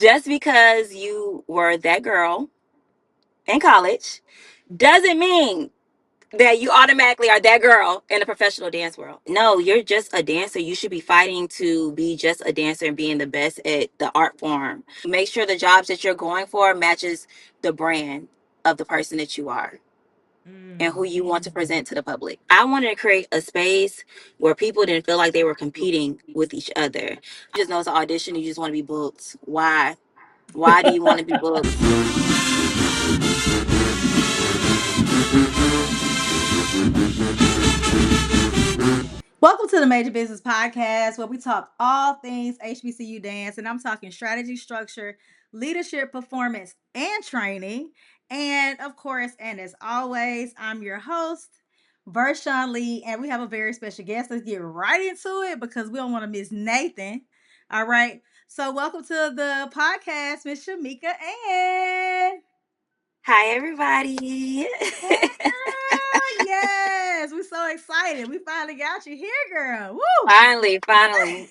Just because you were that girl in college doesn't mean that you automatically are that girl in the professional dance world. No, you're just a dancer. You should be fighting to be just a dancer and being the best at the art form. Make sure the jobs that you're going for matches the brand of the person that you are and who Mm. you want to present to the public. I wanted to create a space where people didn't feel like they were competing with each other. Just know it's an audition, you just want to be booked. Why? Why do you want to be booked? Welcome to the Major Business Podcast, where we talk all things HBCU dance, and I'm talking strategy, structure, leadership, performance, and training. And of course, and as always, I'm your host, Vershawn Lee, and we have a very special guest. Let's get right into it because we don't want to miss Nathan. All right. So, welcome to the podcast, Miss Shemeka and Hi, everybody. Hey girl, yes, we're so excited. We finally got you here, girl. Woo! Finally, finally.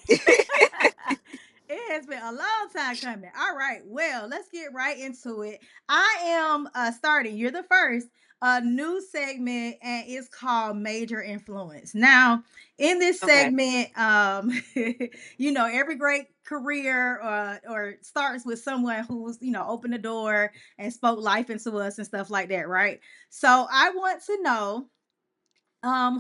It has been a long time coming. All right, well, let's get right into it. I am starting. You're the first. A new segment, and it's called Major Influence. Now, in this Okay. segment, every great career or starts with someone who's opened the door and spoke life into us and stuff like that, right? So, I want to know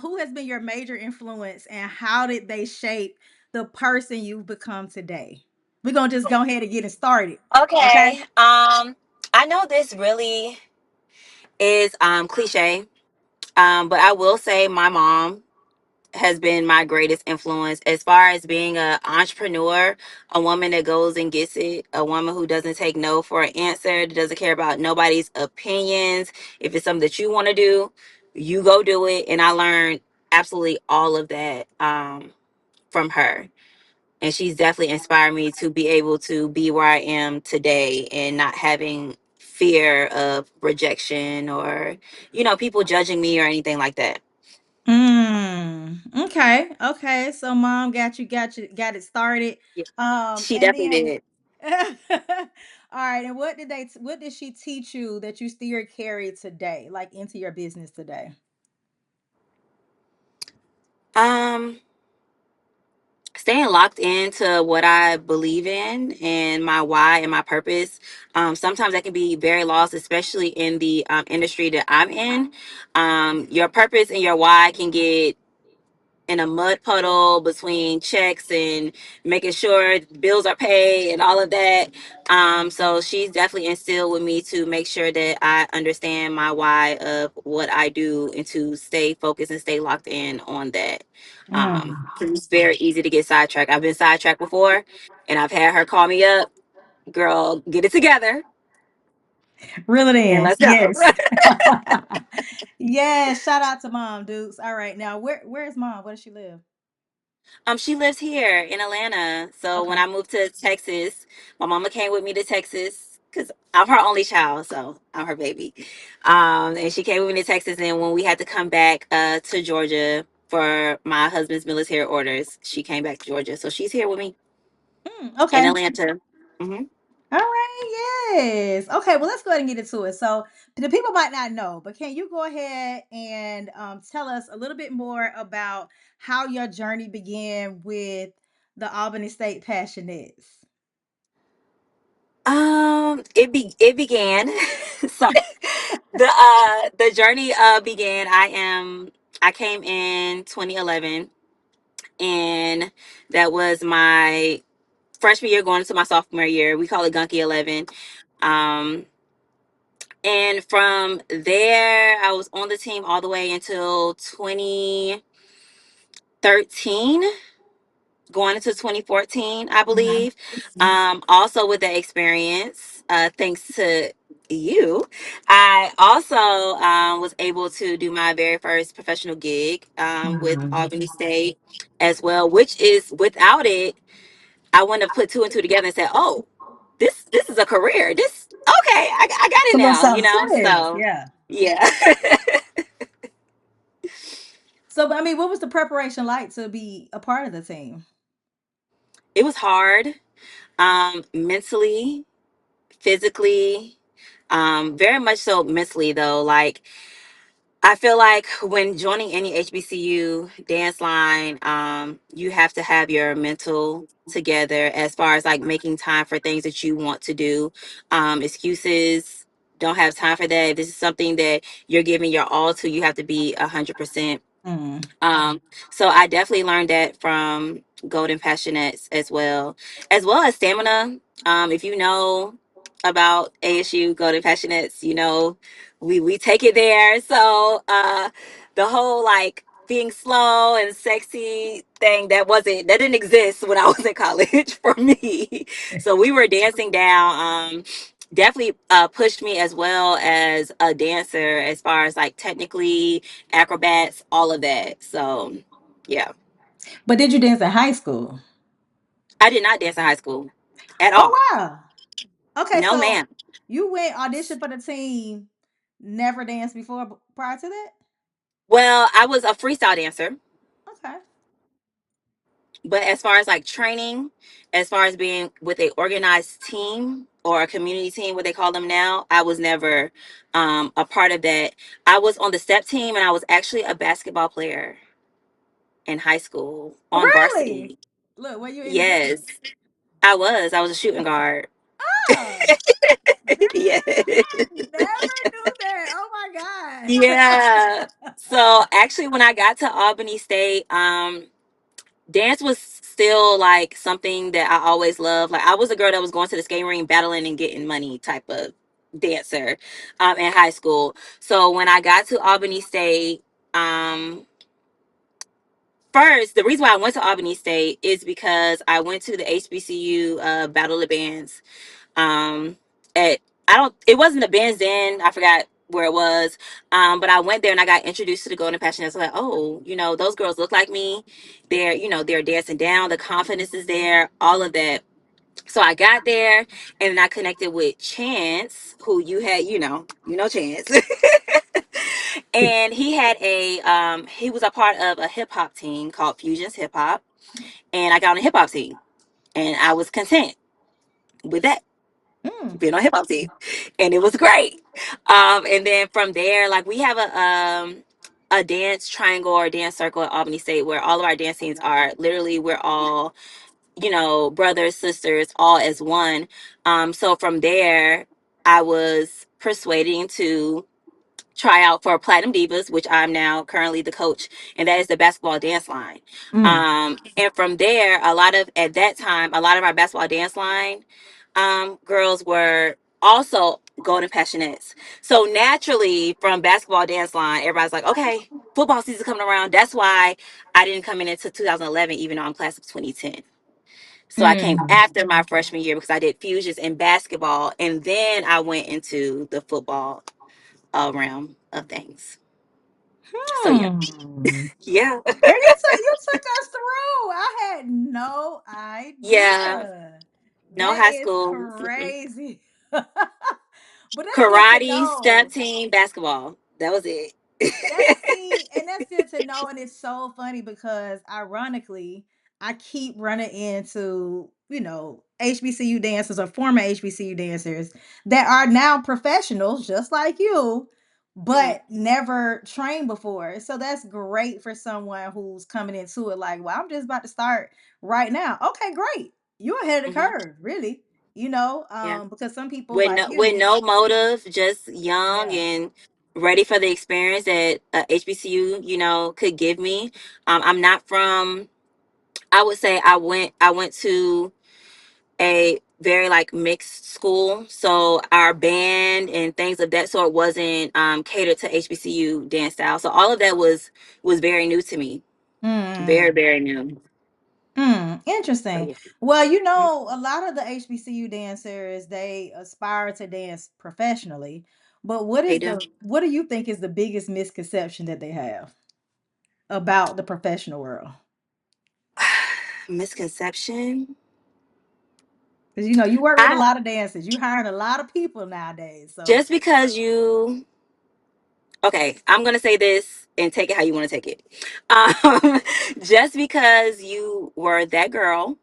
who has been your major influence and how did they shape the person you've become today? We're gonna just go ahead and get it started. Okay. Okay. I know this really is cliche. But I will say my mom has been my greatest influence as far as being an entrepreneur, a woman that goes and gets it, a woman who doesn't take no for an answer, that doesn't care about nobody's opinions. If it's something that you want to do, you go do it. And I learned absolutely all of that from her. And she's definitely inspired me to be able to be where I am today and not having fear of rejection or, people judging me or anything like that. Okay. Okay. So mom got it started. Yeah, she And definitely then did. all right, and what did she teach you that you still carry today, like into your business today? Um, Staying locked into what I believe in and my why and my purpose. Sometimes I can be very lost, especially in the industry that I'm in. Your purpose and your why can get in a mud puddle between checks and making sure bills are paid and all of that. So she's definitely instilled with me to make sure that I understand my why of what I do and to stay focused and stay locked in on that. Mm. 'Cause it's very easy to get sidetracked. I've been sidetracked before and I've had her call me up, girl, get it together Reel it and in. let's go. Yes. Yes. Shout out to mom, Dukes. All right. Now where's mom? Where does she live? She lives here in Atlanta. So when Okay. I moved to Texas, my mama came with me to Texas because I'm her only child, so I'm her baby. And she came with me to Texas, and when we had to come back to Georgia for my husband's military orders, she came back to Georgia. So she's here with me in Okay. Atlanta. Hmm. All right, yes. Okay, well, let's go ahead and get into it. So, the people might not know, but can you go ahead and tell us a little bit more about how your journey began with the Albany State Passionettes? It began. Sorry, the journey began. I came in 2011, and that was my freshman year going into my sophomore year. We call it Gunky 11. Um, and from there, I was on the team all the way until 2013, going into 2014, I believe. Also, with that experience, thanks to you, I also was able to do my very first professional gig with Albany State as well, which is without it, I wouldn't have put two and two together and said, "Oh, this is a career. This okay, I got It's it a little now." something serious, So yeah. yeah, So, but I mean, what was the preparation like to be a part of the team? it was hard. Mentally, physically, very much so mentally though. Like I feel like when joining any HBCU dance line, you have to have your mental together as far as like making time for things that you want to do. Excuses, don't have time for that. If this is something that you're giving your all to, you have to be 100%. Mm. Um, so I definitely learned that from Golden Passionettes as well as stamina. If you know about ASU Golden Passionettes, you know we take it there. So the whole like being slow and sexy thing that didn't exist when I was in college for me. So we were dancing down. Definitely pushed me as well as a dancer as far as like technically acrobats, all of that. So, yeah, But did you dance in high school? I did not dance in high school at Oh all. wow. Okay, No, so ma'am. you went audition for the team, never danced before prior to that? Well, I was a freestyle dancer, Okay. but as far as like training, as far as being with a organized team or a community team, what they call them now, I was never a part of that. I was on the step team, and I was actually a basketball player in high school on Really? varsity. Look, were you any good? Yes, I was. I was a shooting guard. Oh, girl, Yeah. I never knew that. Oh my Yeah. gosh. So actually when I got to Albany State, dance was still like something that I always loved. Like I was a girl that was going to the skating ring battling and getting money type of dancer in high school. So when I got to Albany State, um first the reason why I went to Albany State is because I went to the HBCU Battle of Bands at I don't it wasn't the Ben's Inn, I forgot where it was. But I went there and I got introduced to the Golden Passionettes. Like, oh, those girls look like me. They're dancing down, the confidence is there, all of that. So I got there and then I connected with Chance, who you know Chance. And he was a part of a hip hop team called Fusions Hip Hop. And I got on a hip hop team and I was content with that, Mm. being on hip hop team, and it was great. And then from there, like we have a dance triangle or dance circle at Albany State where all of our dance teams are literally we're all brothers, sisters, all as one. So from there, I was persuading to try out for Platinum Divas, which I'm now currently the coach, and that is the basketball dance line. Mm. And from there, at that time, a lot of our basketball dance line girls were also Golden Passionettes. So naturally, from basketball dance line, everybody's like, okay, football season coming around. That's why I didn't come in until 2011, even though I'm class of 2010. So I came Mm. after my freshman year because I did fusions in basketball, and then I went into the football realm of things. So yeah, Hmm. yeah, Girl, you took us through. I had no yeah. idea. No That high is school, crazy. But that's good to karate, step know. team, basketball. That was it. That's good to know, and it's so funny because ironically, I keep running into HBCU dancers or former HBCU dancers that are now professionals, just like you, Hmm. but never trained before. So that's great for someone who's coming into it like, well, I'm just about to start right now. Okay, great. You're ahead of the Hmm. curve, really. Yeah. Because some people with like no with you, no motive, just young yeah. and ready for the experience that HBCU, could give me. I'm not from. I would say I went to a very like mixed school, so our band and things of that sort wasn't catered to HBCU dance style. So all of that was very new to me, very Mm. very new. So Interesting. yeah, Well, a lot of the HBCU dancers, they aspire to dance professionally. But they do. what do you think is the biggest misconception that they have about the professional world? Misconception. Because you work with a I lot of dancers. You hiring a lot of people nowadays. So Just because you okay, I'm gonna say this and take it how you want to take it. Just because you were that girl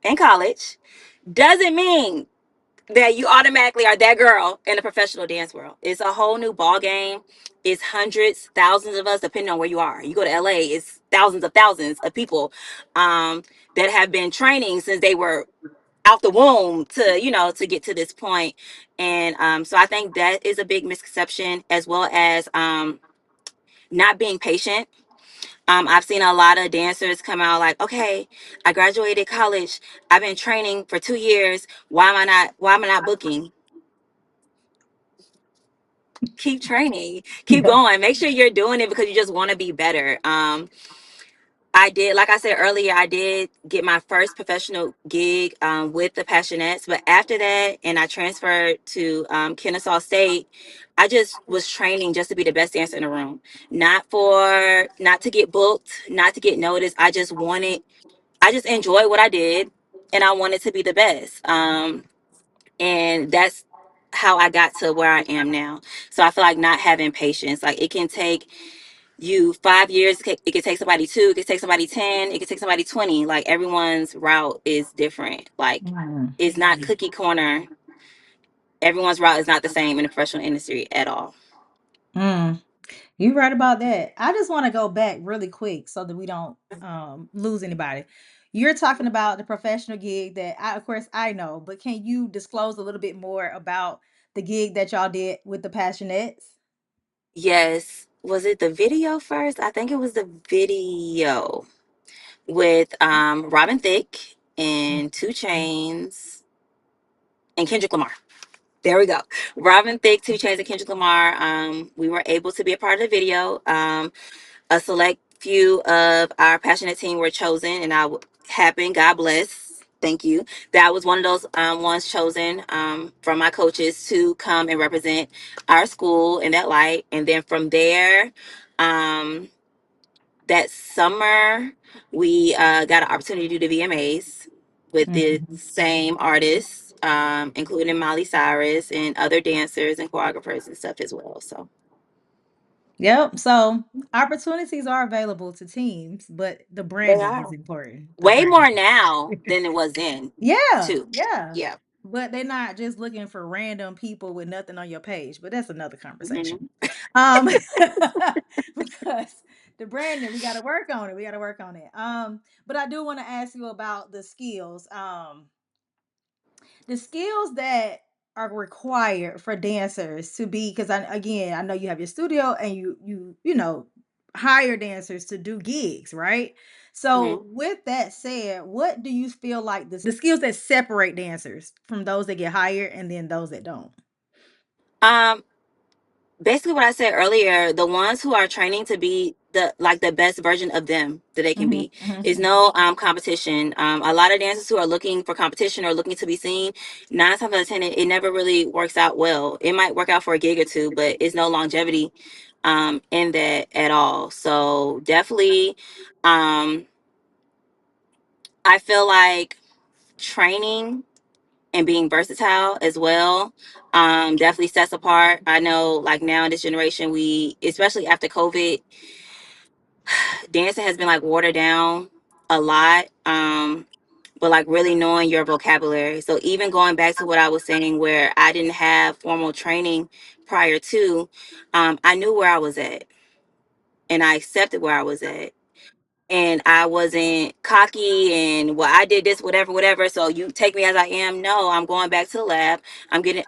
in college doesn't mean that you automatically are that girl in the professional dance world. It's a whole new ball game. It's hundreds, thousands of us, depending on where you are. You go to LA, it's thousands of people um, that have been training since they were out the womb to, to get to this point. And so I think that is a big misconception, as well as not being patient. I've seen a lot of dancers come out like, okay, I graduated college. I've been training for 2 years. Why am I not booking? Keep training, keep Yeah. going. Make sure you're doing it because you just want to be better. I did, like I said earlier, I did get my first professional gig with the Passionettes, but after that, and I transferred to Kennesaw State. I just was training just to be the best dancer in the room, not to get booked, not to get noticed. I just enjoyed what I did, and I wanted to be the best. And that's how I got to where I am now. So I feel like not having patience, like it can take you 5 years, it could take somebody two, it could take somebody 10, it could take somebody 20. Like everyone's route is different. Like Mm. it's not cookie corner. Everyone's route is not the same in the professional industry at all. Mm. You right about that. I just want to go back really quick so that we don't lose anybody. You're talking about the professional gig that of course I know, but can you disclose a little bit more about the gig that y'all did with the Passionettes? Yes. Was it the video first? I think it was the video with Robin Thicke and Two Chains and Kendrick Lamar. There we go. Robin Thicke, Two Chains, and Kendrick Lamar. We were able to be a part of the video. A select few of our passionate team were chosen, and happened. God bless. Thank you. That was one of those ones chosen from my coaches to come and represent our school in that light. And then from there, um, that summer, we got an opportunity to do the VMAs with the Mhm. same artists, including Miley Cyrus and other dancers and choreographers and stuff as well. So Yep. So opportunities are available to teams, but the they branding is are important. The way more branding. now than it was then, Yeah, too. yeah. Yeah. But they're not just looking for random people with nothing on your page, but that's another conversation. Hmm. Um because the branding, we got to work on it. We got to work on it. But I do want to ask you about the skills. The skills that are required for dancers to be, because I know you have your studio and you hire dancers to do gigs, right? Hmm. So with that said, what do you feel like the skills that separate dancers from those that get hired and then those that don't? Um, Basically what I said earlier, the ones who are training to be the best version of them that they can Hmm. be. Hmm. Is no competition. A lot of dancers who are looking for competition or looking to be seen, 9 times out of 10, it never really works out well. It might work out for a gig or two, but it's no longevity in that at all. So definitely, um, I feel like training and being versatile as well definitely sets apart. I know, like now in this generation, we, especially after COVID, dancing has been like watered down a lot. But like really knowing your vocabulary. So even going back to what I was saying, where I didn't have formal training prior to, I knew where I was at and I accepted where I was at. And I wasn't cocky and, well, I did this, whatever. So you take me as I am. No, I'm going back to the lab.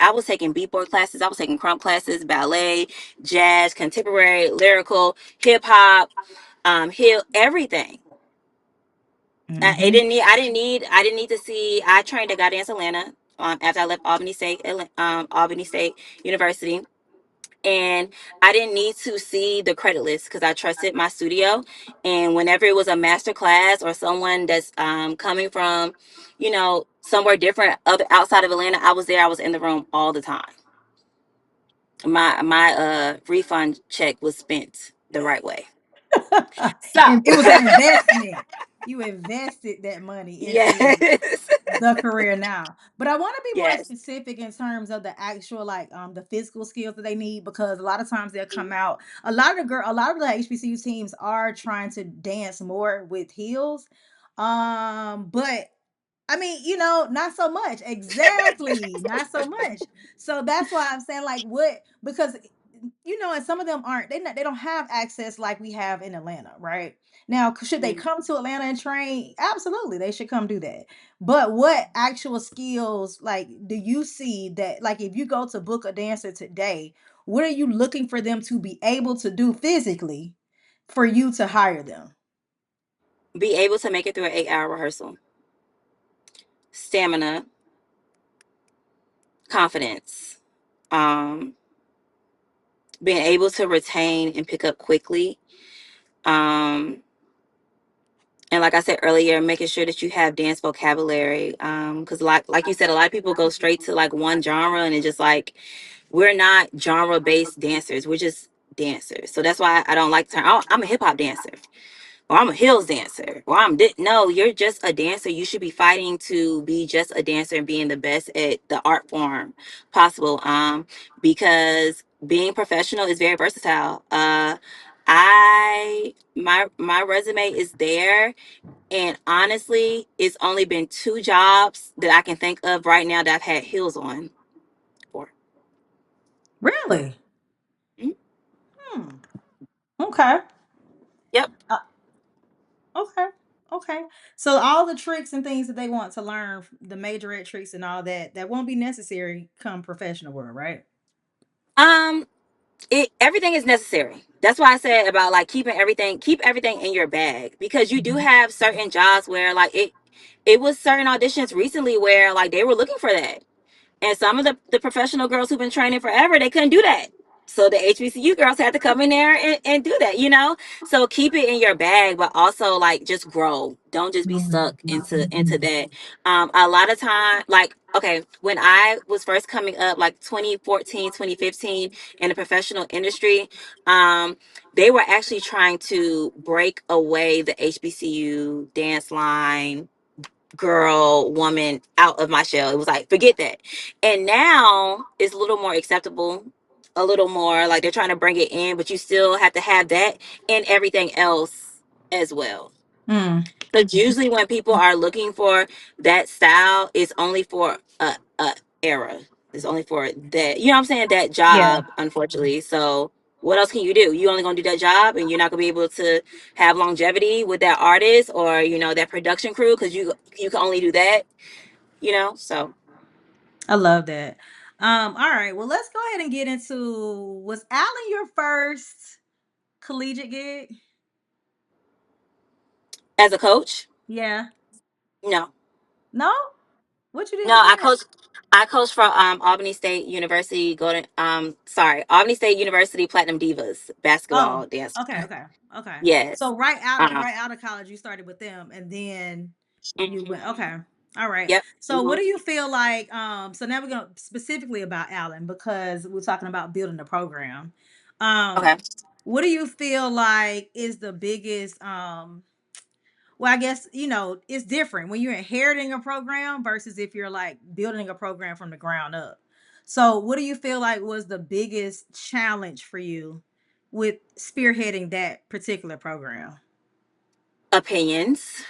I was taking beatboard classes. I was taking crump classes, ballet, jazz, contemporary, lyrical, hip hop, hill, everything. Hmm. I didn't need to see, I trained at Goddamn Atlanta after I left Albany State University. And I didn't need to see the credit list because I trusted my studio. And whenever it was a master class or someone that's coming from, somewhere different outside of Atlanta, I was there. I was in the room all the time. My refund check was spent the right way. So And it was an investment. You invested that money into yes, the career now. But I want to be more yes. specific in terms of the actual like the physical skills that they need, because a lot of times they'll come out. A lot of the HBCU teams are trying to dance more with heels. But I mean, not so much. Exactly. Not so much. So that's why I'm saying like what because and some of them aren't they don't have access like we have in Atlanta, right? Now, should they Mm. come to Atlanta and train? Absolutely, they should come do that. But what actual skills like do you see that like if you go to book a dancer today, what are you looking for them to be able to do physically for you to hire them? Be able to make it through an 8-hour rehearsal, stamina, confidence, um, being able to retain and pick up quickly. Um, and like I said earlier, making sure that you have dance vocabulary. Because like you said, a lot of people go straight to like one genre and it's just like we're not genre based dancers. We're just dancers. So that's why I don't like the term. Oh, I'm a hip hop dancer, or I'm a heels dancer, or no, you're just a dancer. You should be fighting to be just a dancer and being the best at the art form possible. Because being professional is very versatile. My resume is there, and honestly, it's only been 2 jobs that I can think of right now that I've had heels on for. Really? Mhm. Hmm. Okay. Yep. Uh, okay. Okay. So all the tricks and things that they want to learn, the majorette tricks and all that, that won't be necessary come professional world, right? Um, everything is necessary. That's why I said about like keep everything in your bag, because you do Mhm. have certain jobs where like it was certain auditions recently where like they were looking for that. And some of the professional girls who've been training forever, they couldn't do that. So the HBCU girls had to come in there and do that, you know? So keep it in your bag, but also like just grow. Don't just be stuck into that. A lot of time, like, okay, when I was first coming up, like 2014, 2015 in the professional industry, they were actually trying to break away the HBCU dance line girl, woman out of my shell. It was like, forget that. And now it's a little more acceptable, a little more like they're trying to bring it in, but you still have to have that and everything else as well. Mm. Because usually when people are looking for that style, it's only for a era. It's only for that. You know what I'm saying? That Yeah. job, unfortunately. So what else can you do? You only gonna do that job, and you're not gonna be able to have longevity with that artist or that production crew because you can only do that. So I love that. All right. Well, let's go ahead and get into was Allen your first collegiate gig? as a coach, Yeah. no, No? What you did no, before I that? coach. I coached for Albany State University Albany State University Platinum Divas Oh, basketball dance. okay, okay, okay. Yes. So right out of Uh-huh. right out of college, you started with them, and then you went. Mhm. Okay, all right. Yep. So what Mhm. do you feel like? So now we're going to specifically about Allen because we're talking about building the program. Okay. What do you feel like is the biggest? Well, I guess it's different when you're inheriting a program versus if you're like building a program from the ground up. So, what do you feel like was the biggest challenge for you with spearheading that particular program? Opinions,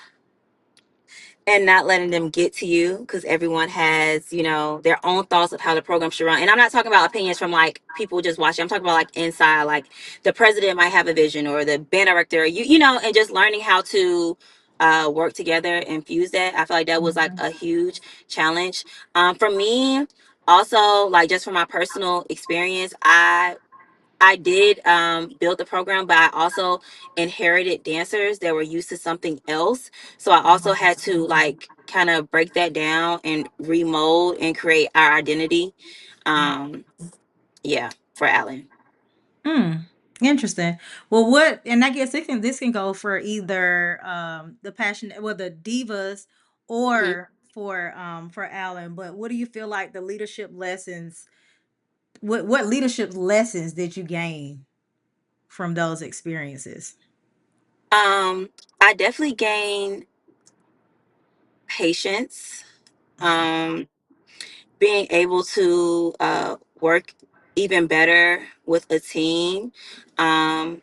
and not letting them get to you, because everyone has their own thoughts of how the program should run. And I'm not talking about opinions from like people just watching. I'm talking about like inside, like the president might have a vision, or the band director, and just learning how to work together and fuse that. I feel like that was like Mhm. a huge challenge for me. Also, like just from my personal experience, I did build the program, but I also inherited dancers that were used to something else. So I also had to like kind of break that down and remold and create our identity. Um, yeah, for Alan. Mm, interesting. Well, what and I guess this can go for either the passion well the divas Mhm. or for Alan, but what do you feel like the leadership lessons what leadership lessons did you gain from those experiences? I definitely gained patience. Um, Being able to work even better with a team. Um,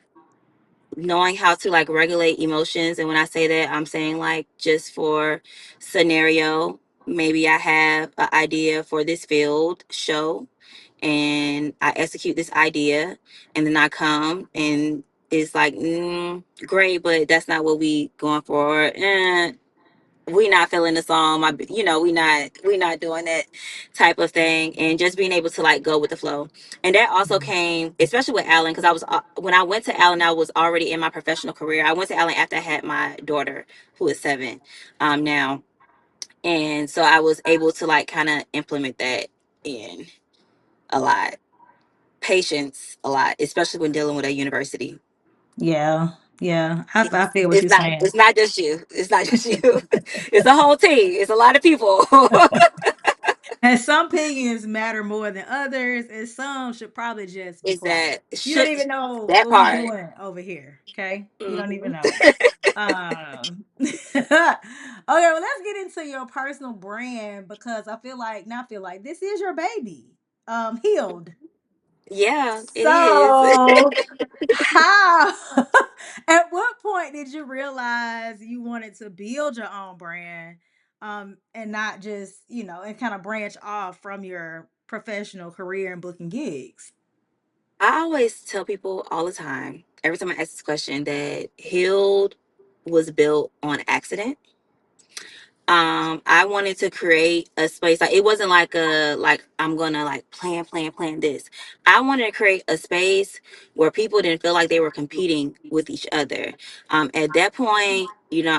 knowing how to like regulate emotions. And when I say that, I'm saying like just for scenario, maybe I have an idea for this field show and I execute this idea, and then I come and it's like, great, but that's not what we going for. We not feeling the song. We not doing that type of thing, and just being able to like go with the flow. And that also came, especially with Allen, because I was when I went to Allen, I was already in my professional career. I went to Allen after I had my daughter, who is 7, now, and so I was able to like kind of implement that in a lot. Patience a lot, especially when dealing with a university. Yeah, yeah. I It's, feel what it's you're not saying. it's not just you. It's not just you. It's a whole team. It's a lot of people. And some opinions matter more than others, and some should probably just be Is quiet. that You don't should even know that what we part? doing over here, okay? You don't even Hmm. know. Okay, well, let's get into your personal brand because I feel like, not feel like, this is your baby. Healed. Yeah, it is. So, how? At what point did you realize you wanted to build your own brand, and not just, and kind of branch off from your professional career and booking gigs? I always tell people all the time, every time I ask this question, that Healed was built on accident. I wanted to create a space, like it wasn't like a like I'm gonna like plan this. I wanted to create a space where people didn't feel like they were competing with each other. At that point,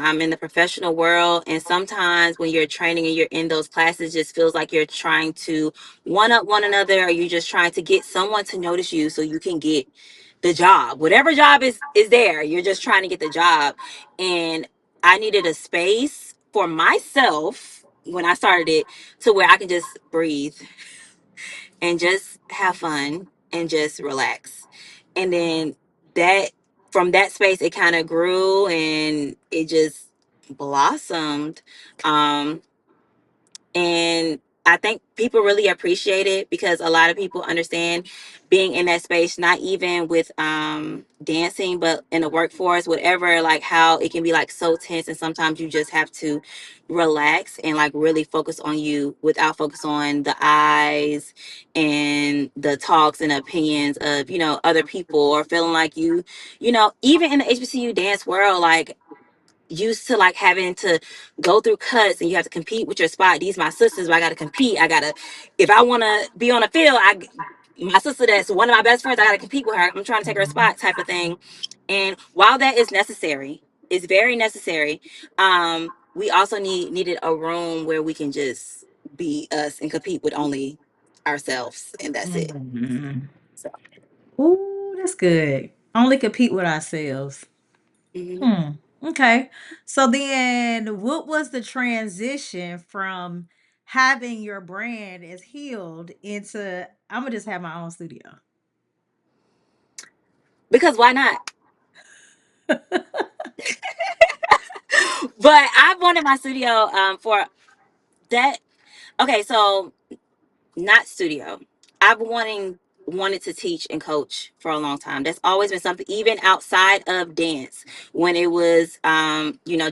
I'm in the professional world, and sometimes when you're training and you're in those classes, it just feels like you're trying to one up one another, or you're just trying to get someone to notice you so you can get the job. Whatever job is there, you're just trying to get the job. And I needed a space for myself when I started it, to where I can just breathe and just have fun and just relax. And then that from that space, it kind of grew and it just blossomed. Um, and I think people really appreciate it, because a lot of people understand being in that space, not even with dancing, but in the workforce, whatever, like how it can be like so tense, and sometimes you just have to relax and like really focus on you without focus on the eyes and the talks and opinions of other people, or feeling like even in the HBCU dance world, like used to like having to go through cuts, and you have to compete with your spot. These my sisters, but I gotta compete. I gotta, if I wanna be on the field, my sister that's one of my best friends, I gotta compete with her. I'm trying to take her spot type of thing. And while that is necessary, it's very necessary, we also needed a room where we can just be us and compete with only ourselves, and that's it. Mhm. So Ooh, that's good. Only compete with ourselves. mhm. Hmm. Okay. So then, what was the transition from having your brand as Healed into, I'm gonna just have my own studio? Because why not? But I've wanted my studio for that. Okay, so not studio. I've wanted to teach and coach for a long time. That's always been something, even outside of dance, when it was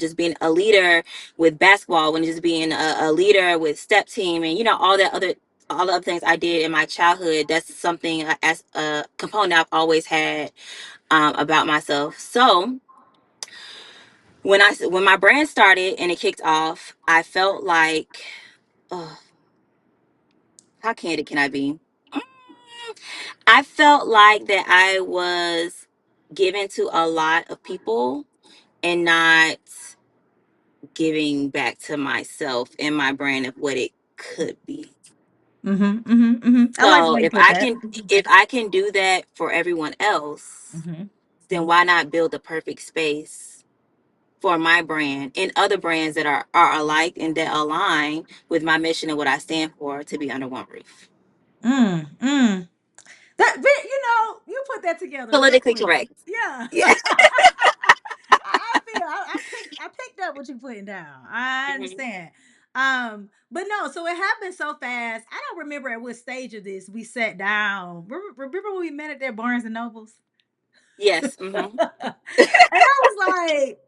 just being a leader with basketball, when just being a leader with step team, and all the other things I did in my childhood. That's something, as a component, I've always had about myself. So when my brand started and it kicked off, I felt like, oh, how candid can I be? I felt like that I was given to a lot of people and not giving back to myself and my brand of what it could be. Mhm, mhm, mhm. I like the So way you if put I that. can if I can do that for everyone else, Mhm. then why not build the perfect space for my brand and other brands that are alike and that align with my mission and what I stand for, to be under one roof. Mm, mm. You put that together real Politically quick. correct. Yeah. Yeah. I picked up what you're putting down. I Mhm. understand. But no, so it happened so fast. I don't remember at what stage of this we sat down. Remember when we met at that Barnes and Nobles? Yes. And I was like,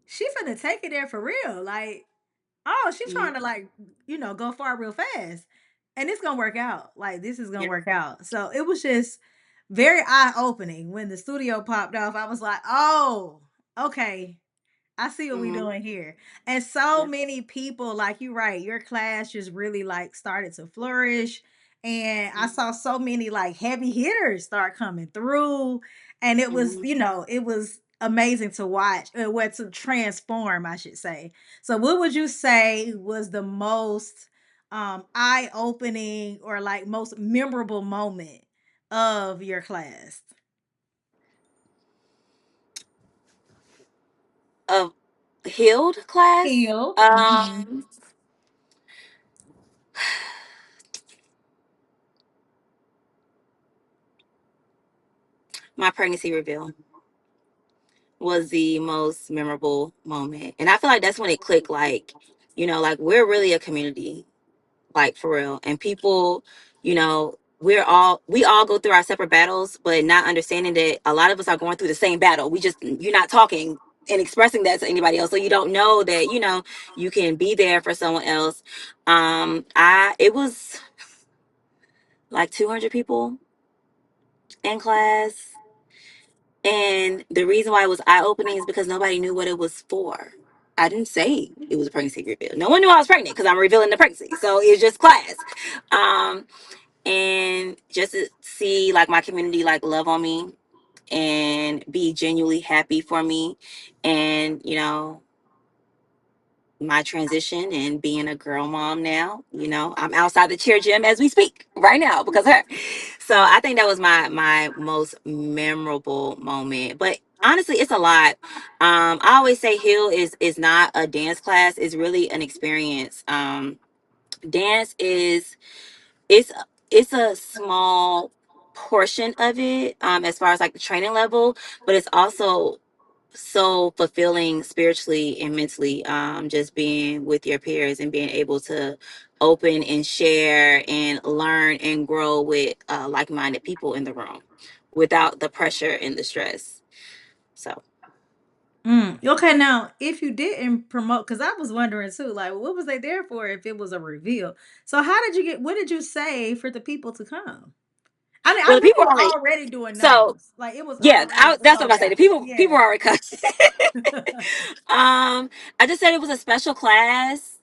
she finna take it there for real. Like, oh, she Hmm. trying to like, go far real fast. And it's gonna work out. Like this is gonna Yeah. work out. So it was just very eye opening when the studio popped off. I was like, oh, okay. I see what we Hmm. doing here. And so Yeah. many people, like you right, your class just really like started to flourish. And I saw so many like heavy hitters start coming through. And it was, Hmm. it was amazing to watch, what to transform, I should say. So what would you say was the most eye-opening or like most memorable moment of your class? Of healed class. Healed. Mhm. My pregnancy reveal was the most memorable moment. And I feel like that's when it clicked, like, like we're really a community, like for real. And people, we all go through our separate battles, but not understanding that a lot of us are going through the same battle. You're not talking and expressing that to anybody else. So you don't know that, you can be there for someone else. It was like 200 people in class. And the reason why it was eye opening is because nobody knew what it was for. I didn't say it was a pregnancy reveal. No one knew I was pregnant because I'm revealing the pregnancy. So it's just class. Um, and just to see like my community like love on me and be genuinely happy for me, and my transition and being a girl mom now. I'm outside the cheer gym as we speak right now because of her. So I think that was my most memorable moment. But honestly, it's a lot. I always say Hill is not a dance class, it's really an experience. Dance is it's it's a small portion of it, as far as like the training level, but it's also so fulfilling spiritually and mentally, just being with your peers and being able to open and share and learn and grow with like-minded people in the room without the pressure and the stress. So Okay, now if you didn't promote, because I was wondering too, like what was they there for if it was a reveal? So how did you get? What did you say for the people to come? I mean, I well, the knew people you are were already, already doing so numbers, like it was yeah, already that's what sold I say, the out. people Yeah. are already cut. I just said it was a special class.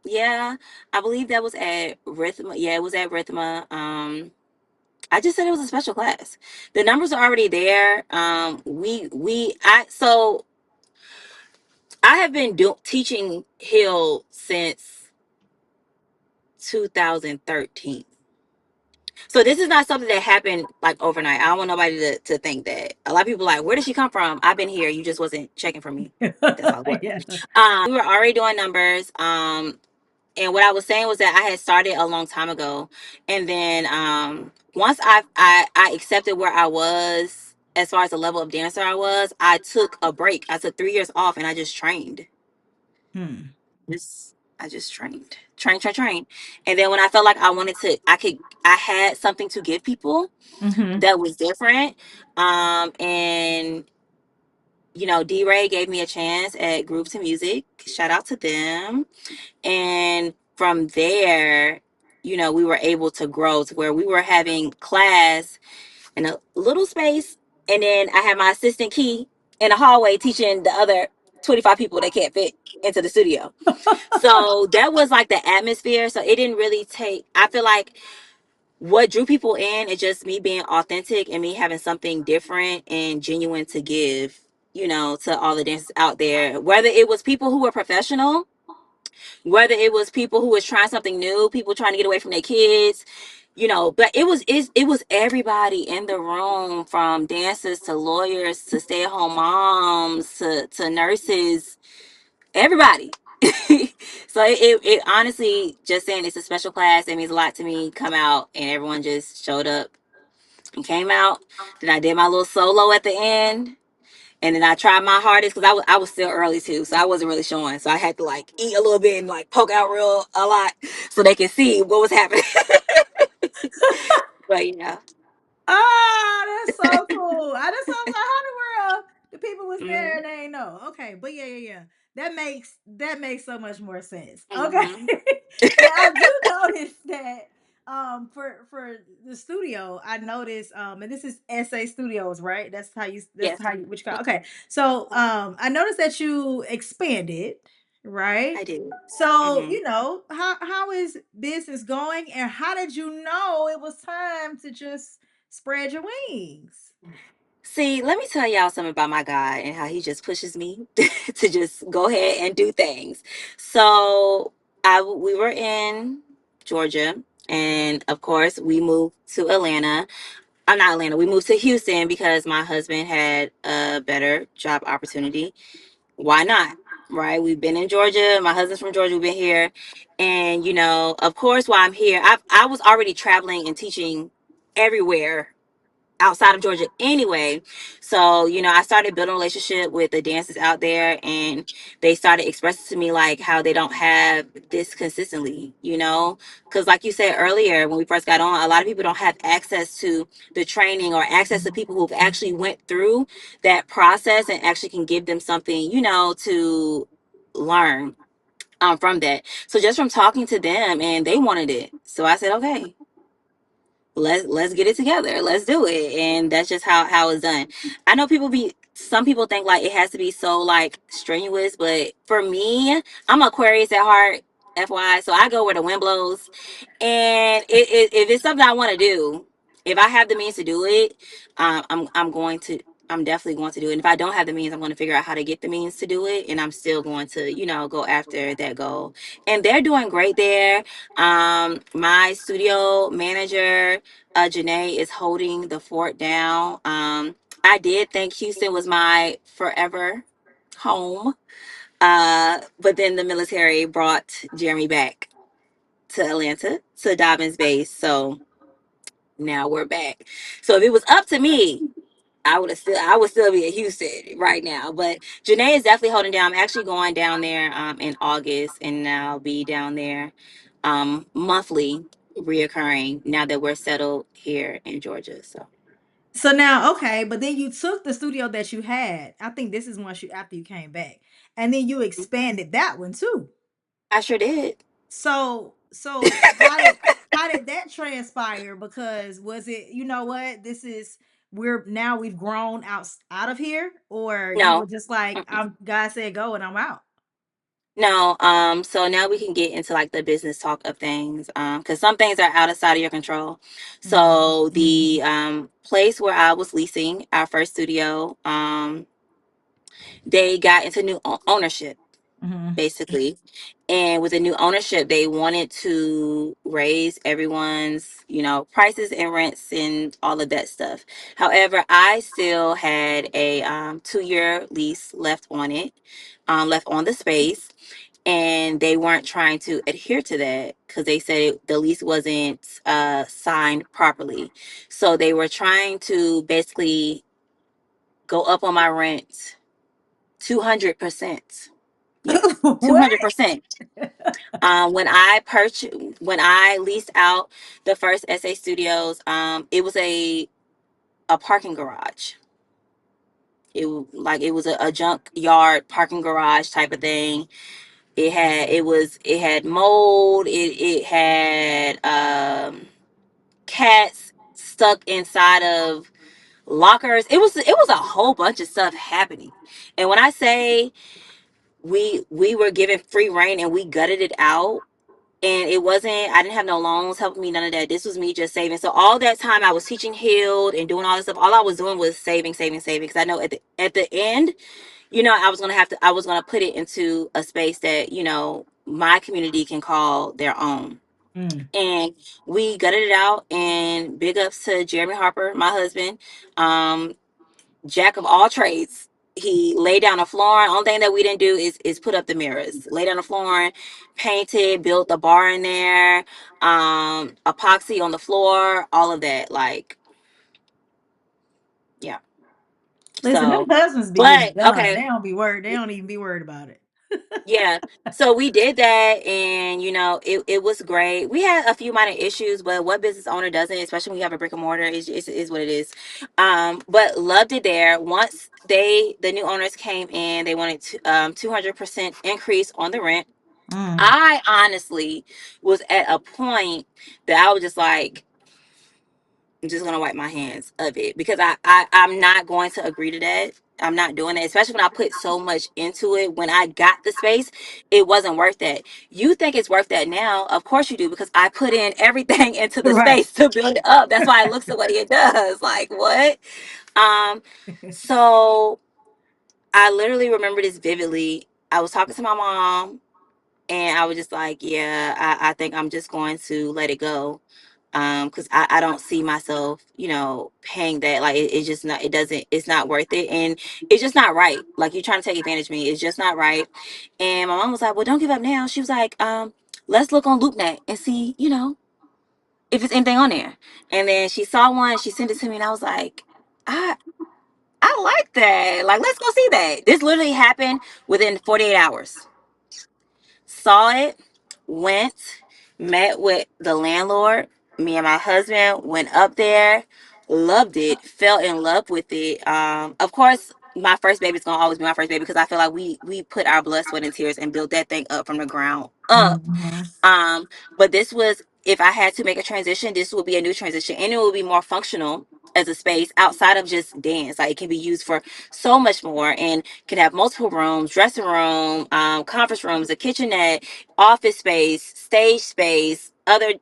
Yeah, I believe that was at Rhythma. Yeah, it was at Rhythma. I just said it was a special class. The numbers are already there. I have been teaching Hill since 2013. So this is not something that happened like overnight. I don't want nobody to think that. A lot of people are like, where did she come from? I've been here. You just wasn't checking for me. That's all it was. Yeah. We were already doing numbers. And what I was saying was that I had started a long time ago, and then once I accepted where I was as far as the level of dancer I was, I took a break. I took 3 years off, and I just trained. Hmm. I just trained, and then when I felt like I had something to give people Mm-hmm. that was different. And D Ray gave me a chance at Groove to Music. Shout out to them. And from there, we were able to grow to where we were having class in a little space. And then I had my assistant Key in the hallway teaching the other 25 people that can't fit into the studio. So that was like the atmosphere. So it didn't really I feel like what drew people in is just me being authentic and me having something different and genuine to give, to all the dancers out there. Whether it was people who were professional, whether it was people who was trying something new, people trying to get away from their kids, but it was everybody in the room, from dancers to lawyers to stay-at-home moms to nurses, everybody. So it honestly, just saying it's a special class, it means a lot to me. Come out and everyone just showed up and came out. Then I did my little solo at the end. And then I tried my hardest because I was still early too, so I wasn't really showing. So I had to like eat a little bit and like poke out real a lot so they could see what was happening. But yeah. Ah, that's so cool. I just was like, how the world the people was there Hmm. and they ain't know. Okay, but yeah. That makes so much more sense. Okay. Hmm. Now I do notice that for the studio, I noticed and this is SA Studios, right? That's Yes, how you which call okay. So I noticed that you expanded, right? I did. So, Hmm. how is business going and how did you know it was time to just spread your wings? See, let me tell y'all something about my guy and how he just pushes me to just go ahead and do things. So, we were in Georgia, and of course, we moved to Atlanta. I'm not Atlanta. We moved to Houston because my husband had a better job opportunity. Why not? Right? We've been in Georgia. My husband's from Georgia. We've been here, and of course, while I'm here, I was already traveling and teaching everywhere outside of Georgia anyway. So, I started building a relationship with the dancers out there, and they started expressing to me like how they don't have this consistently. Because like you said earlier, when we first got on, a lot of people don't have access to the training or access to people who've actually went through that process and actually can give them something, to learn from that. So just from talking to them, and they wanted it. So I said, okay, let's get it together, let's do it. And that's just how it's done. I know some people think like it has to be so like strenuous, but for me, I'm Aquarius at heart, FY. So I go where the wind blows. And if it's something I want to do, if I have the means to do it, I'm definitely going to do it. And if I don't have the means, I'm going to figure out how to get the means to do it, and I'm still going to go after that goal. And they're doing great there. My studio manager, Janae, is holding the fort down. I did think Houston was my forever home, but then the military brought Jeremy back to Atlanta, to Dobbins base. So now we're back. So if it was up to me, I would still be in Houston right now. But Janae is definitely holding down. I'm actually going down there in August, and I'll be down there monthly, reoccurring, now that we're settled here in Georgia. So So now, okay, but then you took the studio that you had. I think this is once you after you came back, and then you expanded that one too. I sure did. So how did that transpire? Because was it, you know what, this is we've grown out of here, or you were No. just like, Mm-mm. I'm God said go and I'm out. No, so now we can get into like the business talk of things, because some things are outside of your control. So Mhm. the place where I was leasing our first studio, they got into new ownership, Mhm. basically. And with the new ownership, they wanted to raise everyone's prices and rents and all of that stuff. However, I still had a 2-year lease left on it, left on the space, and they weren't trying to adhere to that because they said the lease wasn't signed properly. So they were trying to basically go up on my rent 200%. Yeah, What? 200%. When I leased out the first SA Studios, it was a parking garage. It was a junk yard parking garage type of thing. It had mold. It had cats stuck inside of lockers. It was a whole bunch of stuff happening. And when I say we were given free reign and we gutted it out, and I didn't have no loans helping me, none of that. This was me just saving. So all that time I was teaching Hild and doing all this stuff, all I was doing was saving, because I know at the end, I was gonna put it into a space that my community can call their own. Mm. And we gutted it out, and big ups to Jeremy Harper, my husband, um jack of all trades. He laid down the floor. Only thing that we didn't do is put up the mirrors. Lay down the floor, painted, built the bar in there, epoxy on the floor, all of that. Like, yeah. Listen, them So, husbands be getting but done. okay. They don't be worried. They don't even be worried about it. Yeah. So we did that, and it was great. We had a few minor issues, but what business owner doesn't, especially when you have a brick and mortar, is what it is. But loved it there. Once the new owners came in, they wanted to 200% increase on the rent. Mm. I honestly was at a point that I was just like, I'm just gonna wipe my hands of it, because I'm not going to agree to that. I'm not doing it, especially when I put so much into it. When I got the space, it wasn't worth that. You think it's worth that now? Of course you do, because I put in everything into the Right. space to build it up. That's why it looks the way it does. Like what? Um, so I literally remember this vividly. I was talking to my mom, and I was just like, yeah, I think I'm just going to let it go. Because I don't see myself, paying that. Like it's just not, it doesn't, it's not worth it. And it's just not right. Like you're trying to take advantage of me. It's just not right. And my mom was like, well, don't give up now. She was like, let's look on LoopNet and see, if it's anything on there. And then she saw one, she sent it to me, and I was like, I I like that. Like, let's go see that. This literally happened within 48 hours. Saw it, went, met with the landlord. Me and my husband went up there, loved it, fell in love with it. Of course, my first baby's gonna always be my first baby, because I feel like we put our blood, sweat, and tears and built that thing up from the ground up. Mhm. um, but this was, if I had to make a transition, this would be a new transition, and it will be more functional as a space outside of just dance. Like it can be used for so much more, and can have multiple rooms, dressing room, conference rooms, a kitchenette, office space, stage space, other,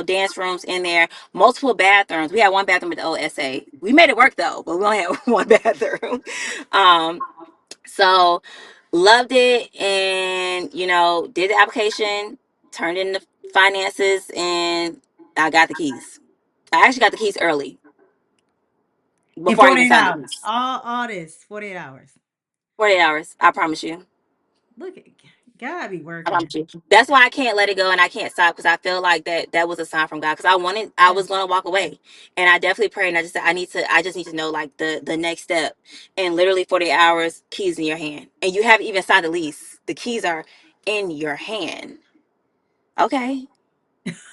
dance rooms in there, multiple bathrooms. We had one bathroom at the OSA. We made it work though, but we only had one bathroom. Um, so loved it, and did the application, turned in the finances, and I got the keys. I actually got the keys early, In before I even 48 signed the hours. lease. All this, 48 hours. 48 hours, I promise you. Look at God be I working. promise you. That's why I can't let it go, and I can't stop, because I feel like that was a sign from God, because I Yeah. was going to walk away, and I definitely prayed, and I just said, I just need to know, like, the next step. And literally 48 hours, keys in your hand, and you haven't even signed the lease. The keys are in your hand. Okay,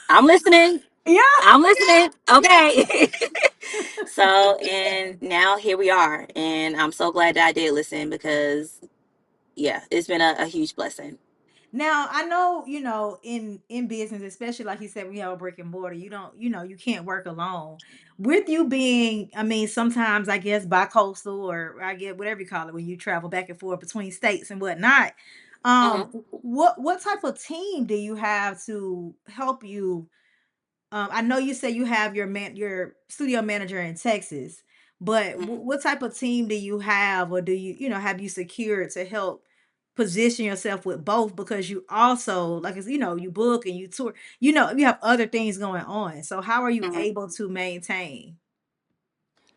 I'm listening. Yeah. I'm listening. Okay. So, and now here we are. And I'm so glad that I did listen, because, yeah, it's been a huge blessing. Now I know, in business, especially like you said, we have a brick and mortar. You don't, you can't work alone. With you being, I mean, sometimes I guess bi-coastal, or I get whatever you call it when you travel back and forth between states and whatnot. Hmm. What type of team do you have to help you? I know you say you have your studio manager in Texas, but Hmm. what type of team do you have, or do have you secured to help position yourself with both? Because you also, like, you book and you tour, you have other things going on. So how are you Hmm. able to maintain?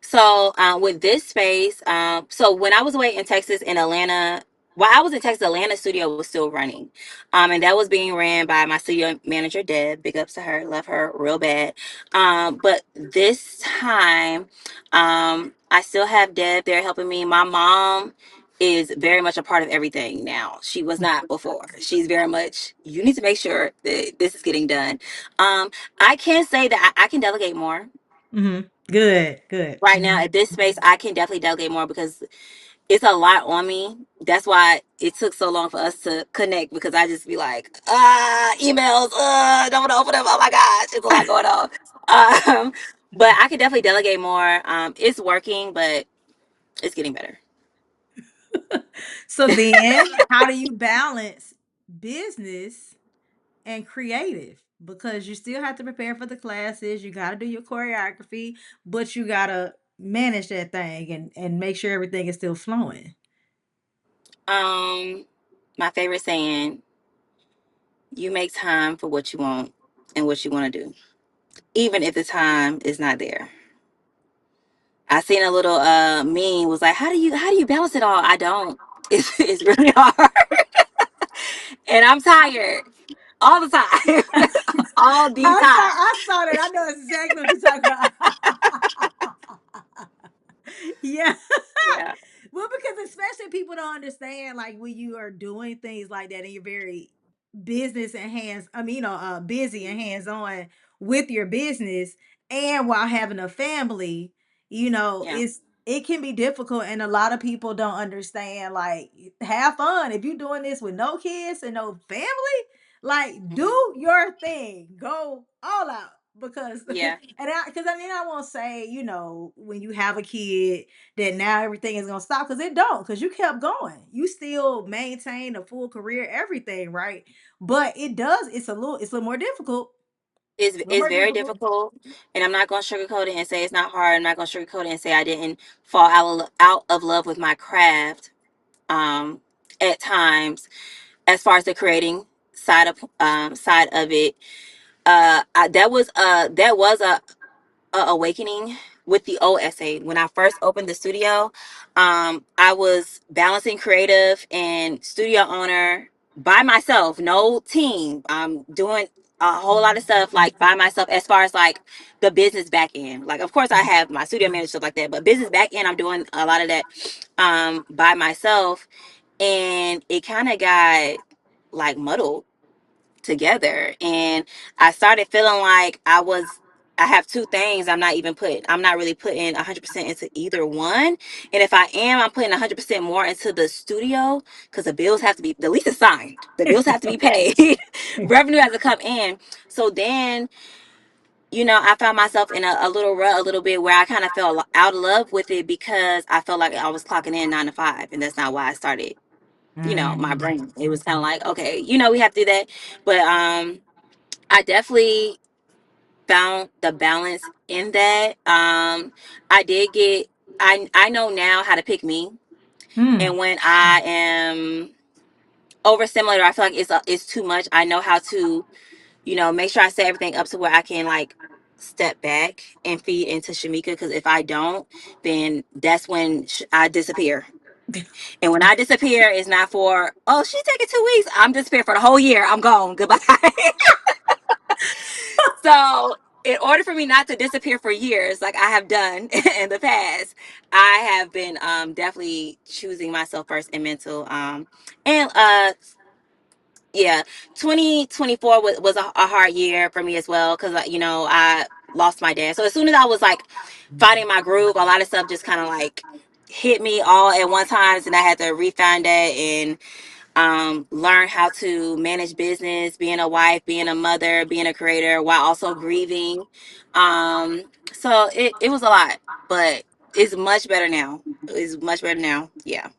So with this space, so when I was away in Texas, in Atlanta, while I was in Texas, Atlanta studio was still running, and that was being ran by my studio manager Deb. Big ups to her, love her real bad. But this time, I still have Deb there helping me. My mom is very much a part of everything now. She was not before. She's very much, you need to make sure that this is getting done. Um, I can say that I can delegate more Mhm. Good, good. right now Mhm. at this space. I can definitely delegate more, because it's a lot on me. That's why it took so long for us to connect, because I just be like, emails, don't want to open them, oh my gosh, it's a lot going on. um but I can definitely delegate more. It's working, but it's getting better. So then, how do you balance business and creative? Because you still have to prepare for the classes, you got to do your choreography, but you got to manage that thing and make sure everything is still flowing. um my favorite saying: you make time for what you want and what you want to do, even if the time is not there. I seen a little meme, was like, how do you balance it all? I don't. It's really hard. And I'm tired all the time. All the time. I saw that. I know exactly what you're talking about. Yeah. Yeah. Well, because especially people don't understand like when you are doing things like that and you're very business and hands, I mean, busy and hands on with your business and while having a family, Yeah. it can be difficult and a lot of people don't understand like have fun if you're doing this with no kids and no family, like Hmm. do your thing, go all out because Yeah. I mean I won't say, when you have a kid that now everything is gonna stop because it don't, because you kept going. You still maintain a full career, everything, right? But it's a little more difficult. A little It's more very difficult. difficult, and I'm not gonna sugarcoat it and say it's not hard. I'm not gonna sugarcoat it and say I didn't fall out of love with my craft. At times, as far as the creating side of it, that was a awakening with the OSA. When I first opened the studio, I was balancing creative and studio owner by myself, no team. Doing a whole lot of stuff like by myself as far as like the business back end. Like of course I have my studio manager stuff like that, but business back end I'm doing a lot of that by myself, and it kind of got like muddled together, and I started feeling like I have two things. I'm not really putting 100% into either one, and if I am, I'm putting 100% more into the studio because the lease is signed, the bills have to be paid, revenue has to come in. So then, I found myself in a little rut a little bit where I kind of fell out of love with it because I felt like I was clocking in 9 to 5, and that's not why I started, my Mm. brain. It was kind of like, okay, we have to do that. But I definitely found the balance in that. I did get I know now how to pick me. Mm. And when I am overstimulated, I feel like it's too much. I know how to, make sure I set everything up to where I can like step back and feed into Shemeka, because if I don't, then that's when I disappear. And when I disappear, it's not for, oh, she's taking 2 weeks. I'm disappeared for the whole year. I'm gone. Goodbye. So, in order for me not to disappear for years, like I have done in the past, I have been definitely choosing myself first and mental. And yeah, 2024 was a hard year for me as well because I lost my dad. So as soon as I was like finding my groove, a lot of stuff just kind of like hit me all at one time, and I had to refine that and learn how to manage business, being a wife, being a mother, being a creator while also grieving. So it was a lot, but it's much better now. It's much better now. Yeah.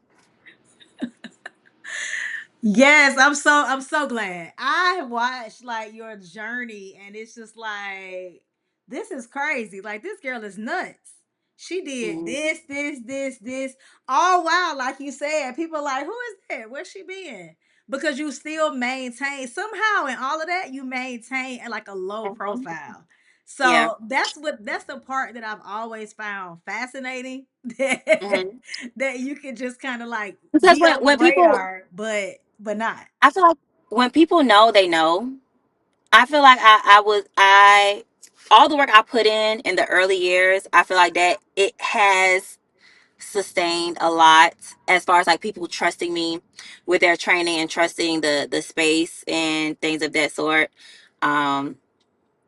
Yes, I'm so glad. I have watched like your journey and it's just like this is crazy. Like this girl is nuts. She did Mhm. this all while like you said, people are like, who is that? Where's she been? Because you still maintain somehow in all of that, you maintain like a low Mhm. profile. Yeah. So that's the part that I've always found fascinating that Hmm. that you can just kind of like Because be when on the when people, radar, but not. I feel like when people know, they know. I feel like I all the work I put in the early years, I feel like that it has sustained a lot as far as like people trusting me with their training and trusting the space and things of that sort. Um,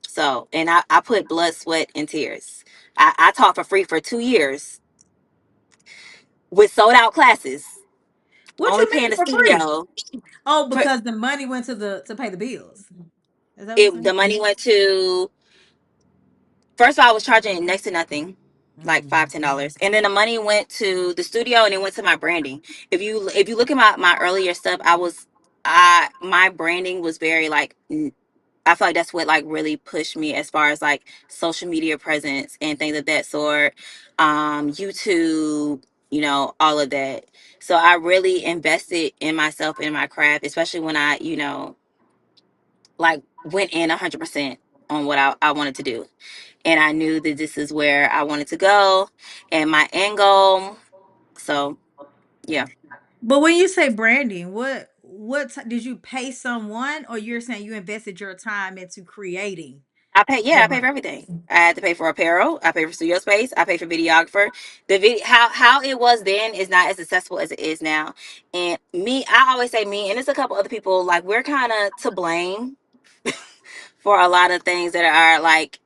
so, and I put blood, sweat, and tears. I taught for free for 2 years with sold out classes, What only you paying mean the for free? studio. Oh, For because the money went to pay the bills. Is that what you're it, saying? the money went to, first of all, I was charging next to nothing, like Mm. $5-10, and then the money went to the studio and it went to my branding. If you look at my earlier stuff, I my branding was very like I feel like that's what like really pushed me as far as like social media presence and things of that sort, YouTube, all of that. So I really invested in myself and my craft, especially when I like went in 100% on what I wanted to do, and I knew that this is where I wanted to go and my end goal. So yeah. But when you say branding, did you pay someone, or you're saying you invested your time into creating? I pay for everything. I had to pay for apparel, I pay for studio space, I pay for videographer. The video, how it was then is not as accessible as it is now. And me, I always say me, and it's a couple other people, like we're kind of to blame for a lot of things that are like,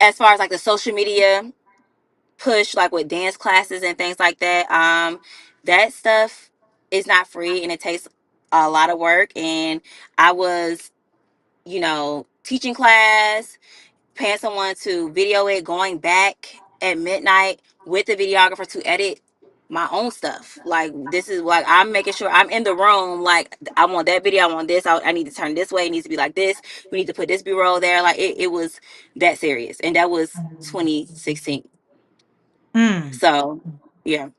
as far as like the social media push, like with dance classes and things like that. That stuff is not free and it takes a lot of work. And I was, teaching class, paying someone to video it, going back at midnight with the videographer to edit my own stuff. Like this is like I'm making sure I'm in the room. Like I want that video, I want this. I need to turn this way. It needs to be like this. We need to put this B-roll there. Like it was that serious, and that was 2016. Mm. So yeah.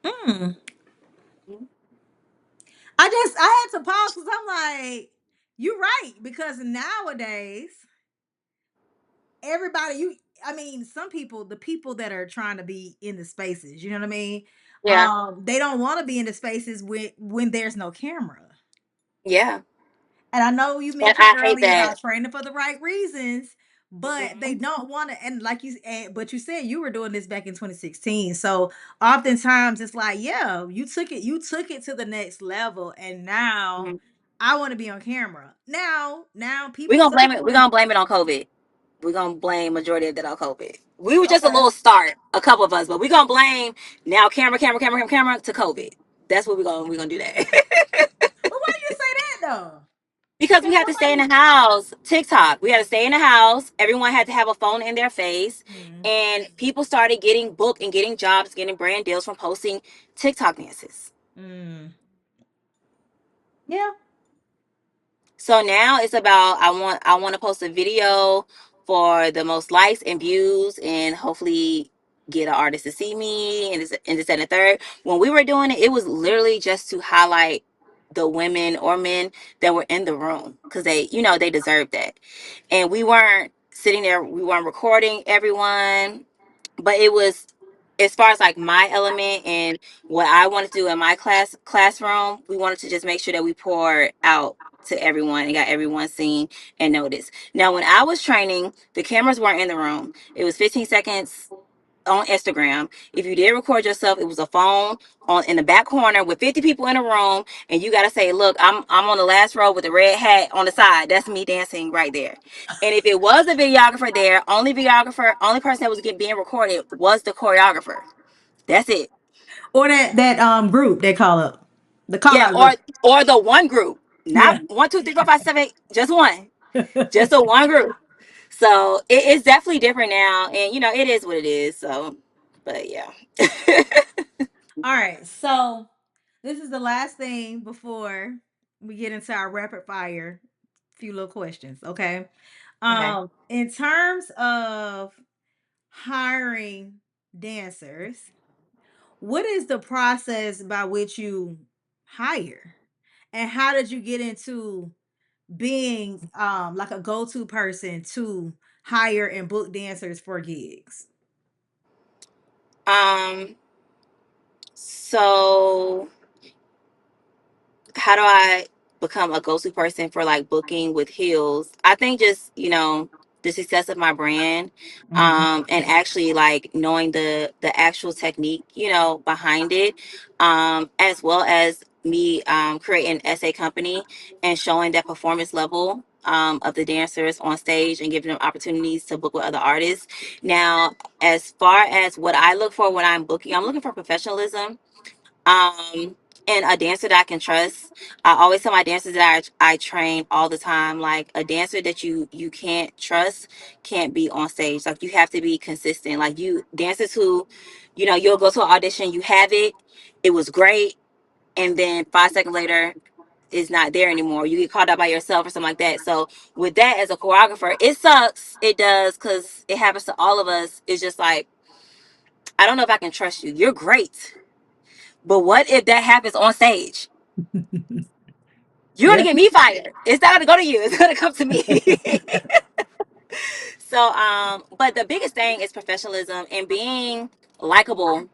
Mm. I had to pause because I'm like, you're right. Because nowadays, everybody, I mean, some people, the people that are trying to be in the spaces, you know what I mean? Yeah. They don't want to be in the spaces when there's no camera. Yeah. And I know you And mentioned I hate earlier that. about training for the right reasons, but they Mhm. don't want to. And like but you said you were doing this back in 2016. So oftentimes it's like, yeah, you took it to the next level, and now Mhm. I want to be on camera. Now We're people, gonna some blame it. people We're have. gonna blame it on COVID. We're gonna blame majority of that on COVID. We were just a Okay. little start, a couple of us, but we're gonna blame now camera to COVID. That's what we're gonna do that. But why do you say that though? Because we Because had to stay in nobody. the house. TikTok. We had to stay in the house. Everyone had to have a phone in their face. Mm, And people started getting booked and getting jobs, getting brand deals from posting TikTok dances. mm. Yeah. So now it's about I want to post a video for the most likes and views and hopefully get an artist to see me and this and the third. When we were doing it, it was literally just to highlight the women or men that were in the room because they deserved that. And we weren't sitting there, we weren't recording everyone, but it was, as far as like my element and what I wanted to do in my classroom, we wanted to just make sure that we poured out to everyone and got everyone seen and noticed. Now, when I was training, the cameras weren't in the room. It was 15 seconds on Instagram. If you did record yourself, it was a phone on in the back corner with 50 people in a room, and you gotta say, "Look, I'm on the last row with the red hat on the side. That's me dancing right there." And if it was a videographer there, only person that was being recorded was the choreographer. That's it. Or that group they call up, the call Yeah, out group. or the one group, Yeah. not 1, 2, 3, 4, 5, 6, 7, 8, just one, just the one group. So it's definitely different now, and it is what it is. So, but yeah. All right. So this is the last thing before we get into our rapid fire few little questions. Okay. Okay. In terms of hiring dancers, what is the process by which you hire? And how did you get into being like a go-to person to hire and book dancers for gigs? Um, so how do I become a go-to person for like booking with heels? I think just, the success of my brand, Mhm. and actually like knowing the actual technique, behind it, as well as me creating an essay company and showing that performance level of the dancers on stage and giving them opportunities to book with other artists. Now, as far as what I look for when I'm booking, I'm looking for professionalism, and a dancer that I can trust. I always tell my dancers that I train all the time, like a dancer that you can't trust can't be on stage. Like you have to be consistent. Like you dancers who, you'll go to an audition, you have it was great, and then 5 seconds later is not there anymore. You get called out by yourself or something like that. So with that, as a choreographer, it sucks. It does, because it happens to all of us. It's just like, I don't know if I can trust you. You're great, but what if that happens on stage? You're gonna Yeah. get me fired. It's not gonna go to you. It's gonna come to me. So, but the biggest thing is professionalism and being likable.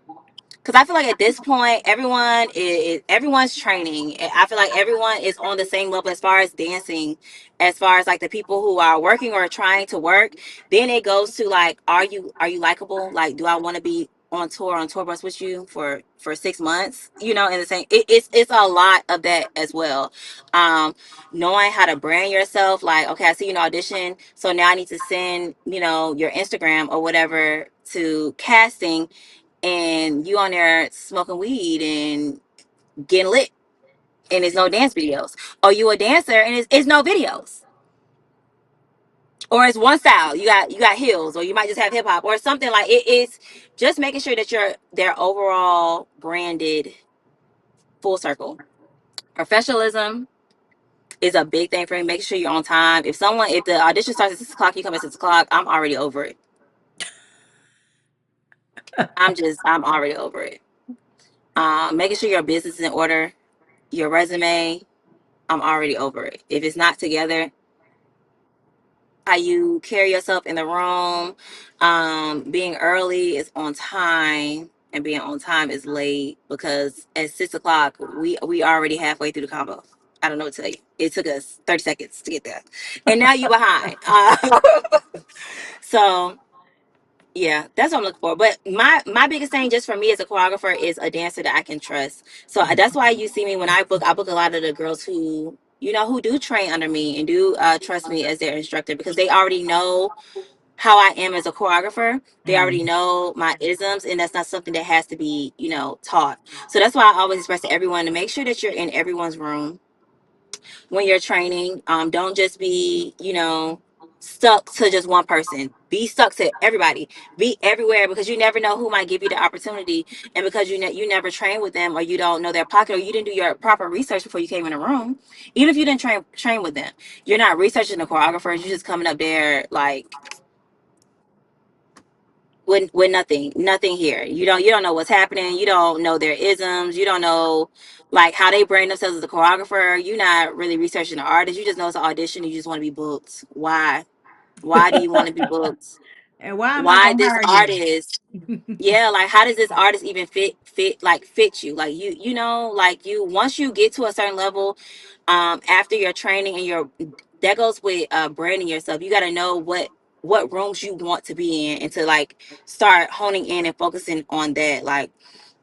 because I feel like at this point, everyone's training. I feel like everyone is on the same level as far as dancing, as far as like the people who are working or trying to work. Then it goes to like, are you likable? Like, do I want to be on tour bus with you for 6 months? You know, in the same, it's a lot of that as well. Um, Knowing how to brand yourself, like, okay, I see you in audition, so now I need to send your Instagram or whatever to casting, and you on there smoking weed and getting lit, and there's no dance videos, or you a dancer and it's no videos, or it's one style, you got heels, or you might just have hip hop or something. Like, it's just making sure that they're overall branded full circle. Professionalism is a big thing for me. Making sure you're on time. If the audition starts at 6 o'clock, you come at 6 o'clock, I'm already over it. I'm already over it. Making sure your business is in order, your resume, I'm already over it. If it's not together, how you carry yourself in the room, being early is on time, and being on time is late, because at 6 o'clock we already halfway through the combo. I don't know what to tell you. It took us 30 seconds to get there, and now you behind. So yeah, that's what I'm looking for. But my biggest thing, just for me as a choreographer, is a dancer that I can trust. So that's why you see me when I book a lot of the girls who do train under me and do trust me as their instructor, because they already know how I am as a choreographer. They already Mm. know my isms, and that's not something that has to be taught. So that's why I always express to everyone to make sure that you're in everyone's room when you're training. Don't just be, stuck to just one person. Be stuck to everybody. Be everywhere, because you never know who might give you the opportunity. And because you never train with them, or you don't know their pocket, or you didn't do your proper research before you came in the room. Even if you didn't train with them, you're not researching the choreographers. You're just coming up there like with nothing here. You don't know what's happening. You don't know their isms. You don't know like how they brand themselves as a choreographer. You're not really researching the artist. You just know it's an audition. You just want to be booked. Why do you want to be booked? And why am I Why gonna this hire you? artist? Yeah, like, how does this artist even fit you? Like, like, you once you get to a certain level, after your training and your that goes with branding yourself. You got to know what rooms you want to be in, and to like start honing in and focusing on that. Like,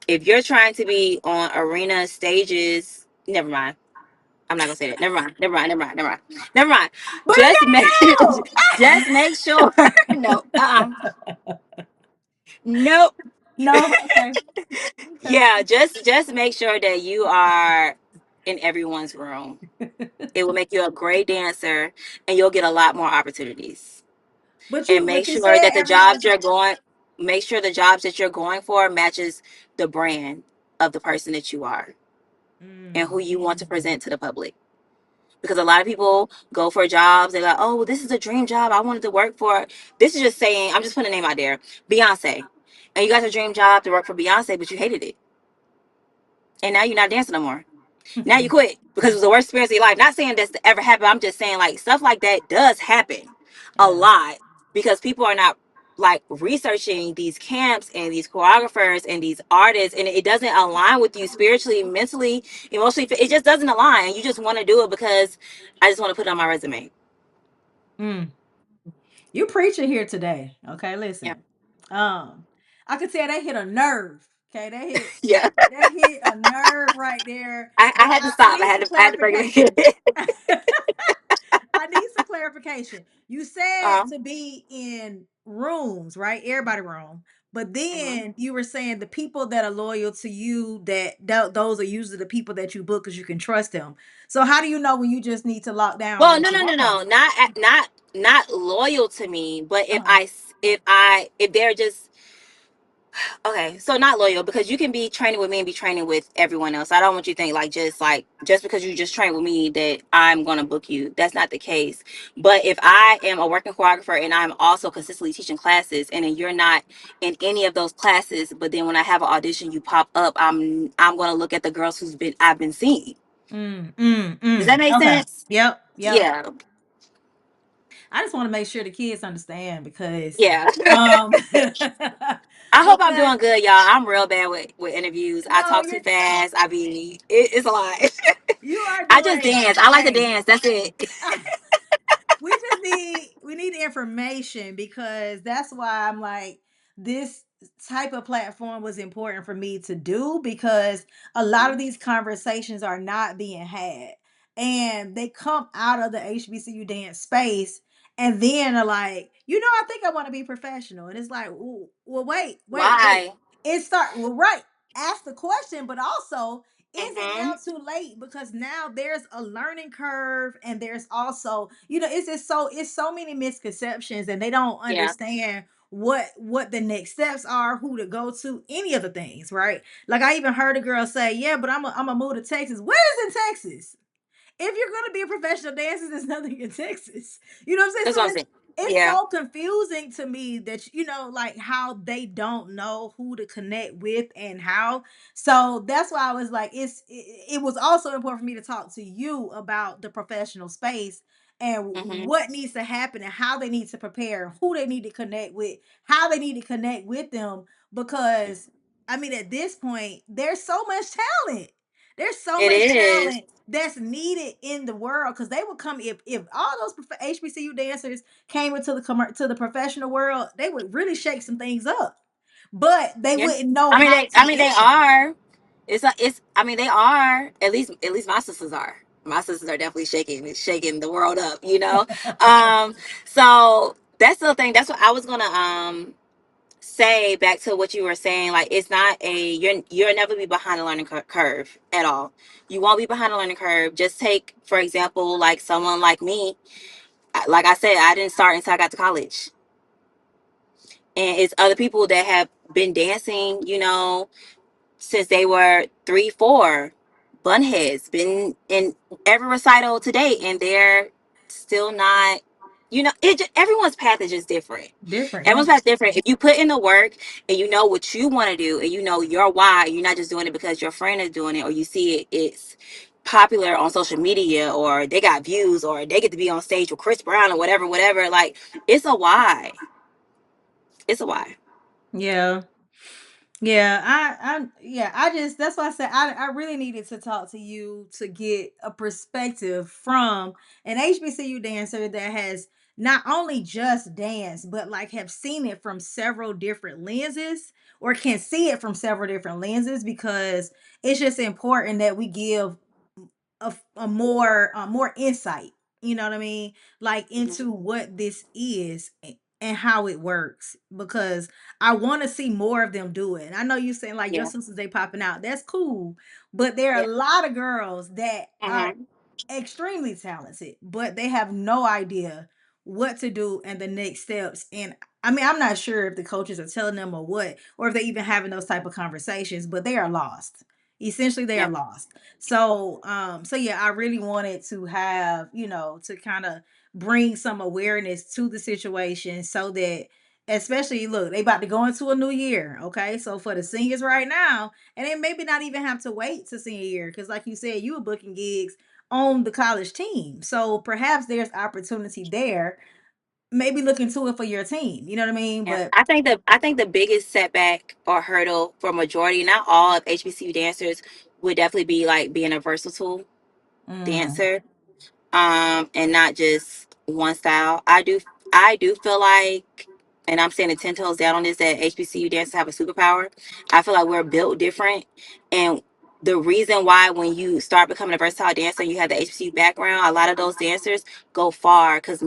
if you're trying to be on arena stages, never mind. I'm not gonna say that. Never mind. Never mind. Never mind. Never mind. Never mind. Bring Just make it out. just make sure. No. Nope. No, okay. Okay. Yeah, just make sure that you are in everyone's room. It will make you a great dancer, and you'll get a lot more opportunities. But And you make but you sure said that everyone. make sure the jobs that you're going for matches the brand of the person that you are and Mm. who you want to present to the public. Because a lot of people go for jobs, they're like, oh, well, this is a dream job I wanted to work for. This is just saying, I'm just putting a name out there, Beyonce. And you got your dream job to work for Beyonce, but you hated it. And now you're not dancing no more. Now you quit because it was the worst experience of your life. Not saying that's ever happened. I'm just saying, like, stuff like that does happen a Yeah. lot, because people are not like researching these camps and these choreographers and these artists, and it doesn't align with you spiritually, mentally, emotionally. It just doesn't align. You just want to do it because I just want to put it on my resume. Mm. You preaching here today. Okay, Yeah. listen. Um, I could tell they hit a nerve. Okay, Yeah. they hit a nerve right there. I But had to I stop. need some I had to bring clarification. it in. I need some clarification. You said um, to be in rooms, right? Everybody room. But mhm. then you were saying the people that are loyal to you, those are usually the people that you book because you can trust them. So how do you know when you just need to lock down Well, with no, no, no, one no, person? not loyal to me, but Uh-huh. if they're just okay, so not loyal, because you can be training with me and be training with everyone else. I don't want you to think just because you just train with me that I'm gonna book you. That's not the case. But if I am a working choreographer and I'm also consistently teaching classes, and then you're not in any of those classes, but then when I have an audition, you pop up, I'm gonna look at the girls I've been seeing. Mm, mm, Does that mm. make Okay. sense? Yep. Yep. Yeah, I just want to make sure the kids understand because yeah. um I hope I'm because doing good, y'all. I'm real bad with interviews. I no, talk too fast. I be it's a lot. you are I just doing dance. I like to great. dance. That's it. We just need the information because that's why I'm like this type of platform was important for me to do because a lot of these conversations are not being had and they come out of the HBCU dance space and then are like, I think I want to be professional. And it's like, "Ooh, well, wait. Why? It start well, right. Ask the question, but also is it now Hmm. too late because now there's a learning curve and there's also it's just it's so many misconceptions and they don't Yeah. understand what the next steps are, who to go to, any of the things, right? Like I even heard a girl say, yeah, but I'm a move to Texas. Where is in Texas? If you're going to be a professional dancer, there's nothing in Texas. You know what I'm saying? That's So what I'm saying. it's Yeah. so confusing to me that like how they don't know who to connect with and how. So that's why I was like, it was also important for me to talk to you about the professional space and Hmm. what needs to happen and how they need to prepare, who they need to connect with, how they need to connect with them. Because I mean, at this point, there's so much talent. There's so It much is. talent that's needed in the world because they would come if all those HBCU dancers came into to the professional world, they would really shake some things up, but they Yeah. wouldn't know I mean how they. to I mean they enter. are. It's. I mean they are. At least my sisters are. My sisters are definitely shaking the world up. Um. So that's the thing. That's what I was gonna say back to what you were saying. Like it's not a you're never be behind the learning curve at all. You won't be behind the learning curve. Just take for example like someone like me. Like I said, I didn't start until I got to college, and it's other people that have been dancing. Since they were 3, 4. Bunheads been in every recital to date, and they're still not. Everyone's path is just different. Different, yeah. Everyone's path is different. If you put in the work and you know what you want to do, and you know your why, you're not just doing it because your friend is doing it, or you see it's popular on social media, or they got views, or they get to be on stage with Chris Brown, or whatever. Like it's a why. It's a why. Yeah. Yeah, I just that's why I said I really needed to talk to you to get a perspective from an HBCU dancer that has not only just danced but like have seen it from several different lenses or can see it from several different lenses because it's just important that we give a more insight, you know what I mean, like Mhm. into what this is and how it works because I want to see more of them do it. And I know you saying like your Yeah. sisters they popping out, that's cool, but there are Yeah. a lot of girls that are Hmm. extremely talented but they have no idea what to do and the next steps. And I mean, I'm not sure if the coaches are telling them or what, or if they even having those type of conversations, but they are lost. Essentially they are Yeah. lost. So yeah, I really wanted to have, to kind of bring some awareness to the situation so that especially look, they about to go into a new year. Okay. So for the seniors right now, and they maybe not even have to wait to senior year, because like you said, you were booking gigs on the college team. So perhaps there's opportunity there. Maybe look into it for your team. You know what I mean? Yeah, But I think the biggest setback or hurdle for majority, not all of HBCU dancers, would definitely be like being a versatile mm, dancer, and not just one style. I do feel like, and I'm saying it 10 toes down on this, that HBCU dancers have a superpower. I feel like we're built different, and the reason why when you start becoming a versatile dancer, you have the HBCU background. A lot of those dancers go far because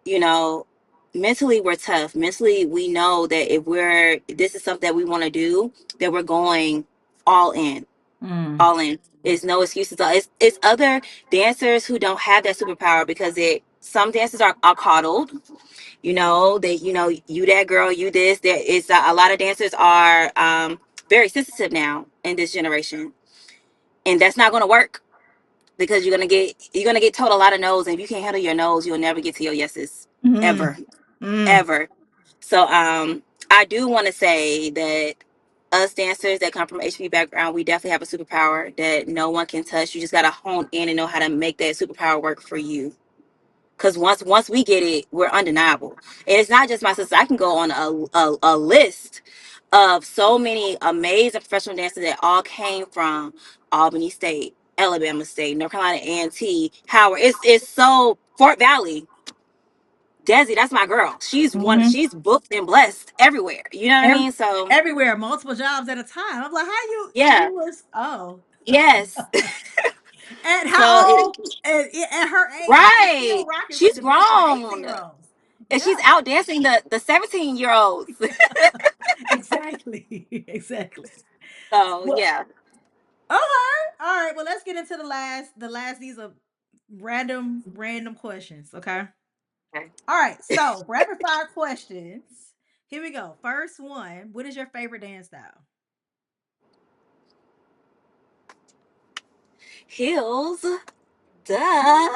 you know, mentally we're tough. Mentally, we know that if this is something that we want to do, that we're going all in, mm, all in. It's no excuses. It's other dancers who don't have that superpower because some dancers are coddled. You that girl, you this. There is a lot of dancers are very sensitive now in this generation, and that's not going to work because you're gonna get told a lot of no's, and if you can't handle your no's, you'll never get to your yeses mm, ever, mm, ever. So I do want to say that us dancers that come from HB background, we definitely have a superpower that no one can touch. You just gotta hone in and know how to make that superpower work for you because once we get it, we're undeniable. And it's not just my sister. I can go on a list of so many amazing professional dancers that all came from Albany State, Alabama State, North Carolina A&T, Howard. It's so Fort Valley. Desi, that's my girl. She's one. Mm-hmm. She's booked and blessed everywhere. You know what I Ev- mean? So Everywhere, multiple jobs at a time. I'm like, how yeah, you was yes. at So how old at her age she's still right, rocking with she's the 18 grown year olds. and Yeah, she's out dancing the 17-year-olds. exactly, exactly. So Well, yeah. all right, all right. Well, let's get into the last. These are random questions. Okay. Okay. All right. So rapid fire questions. Here we go. First one. What is your favorite dance style? Heels. Duh.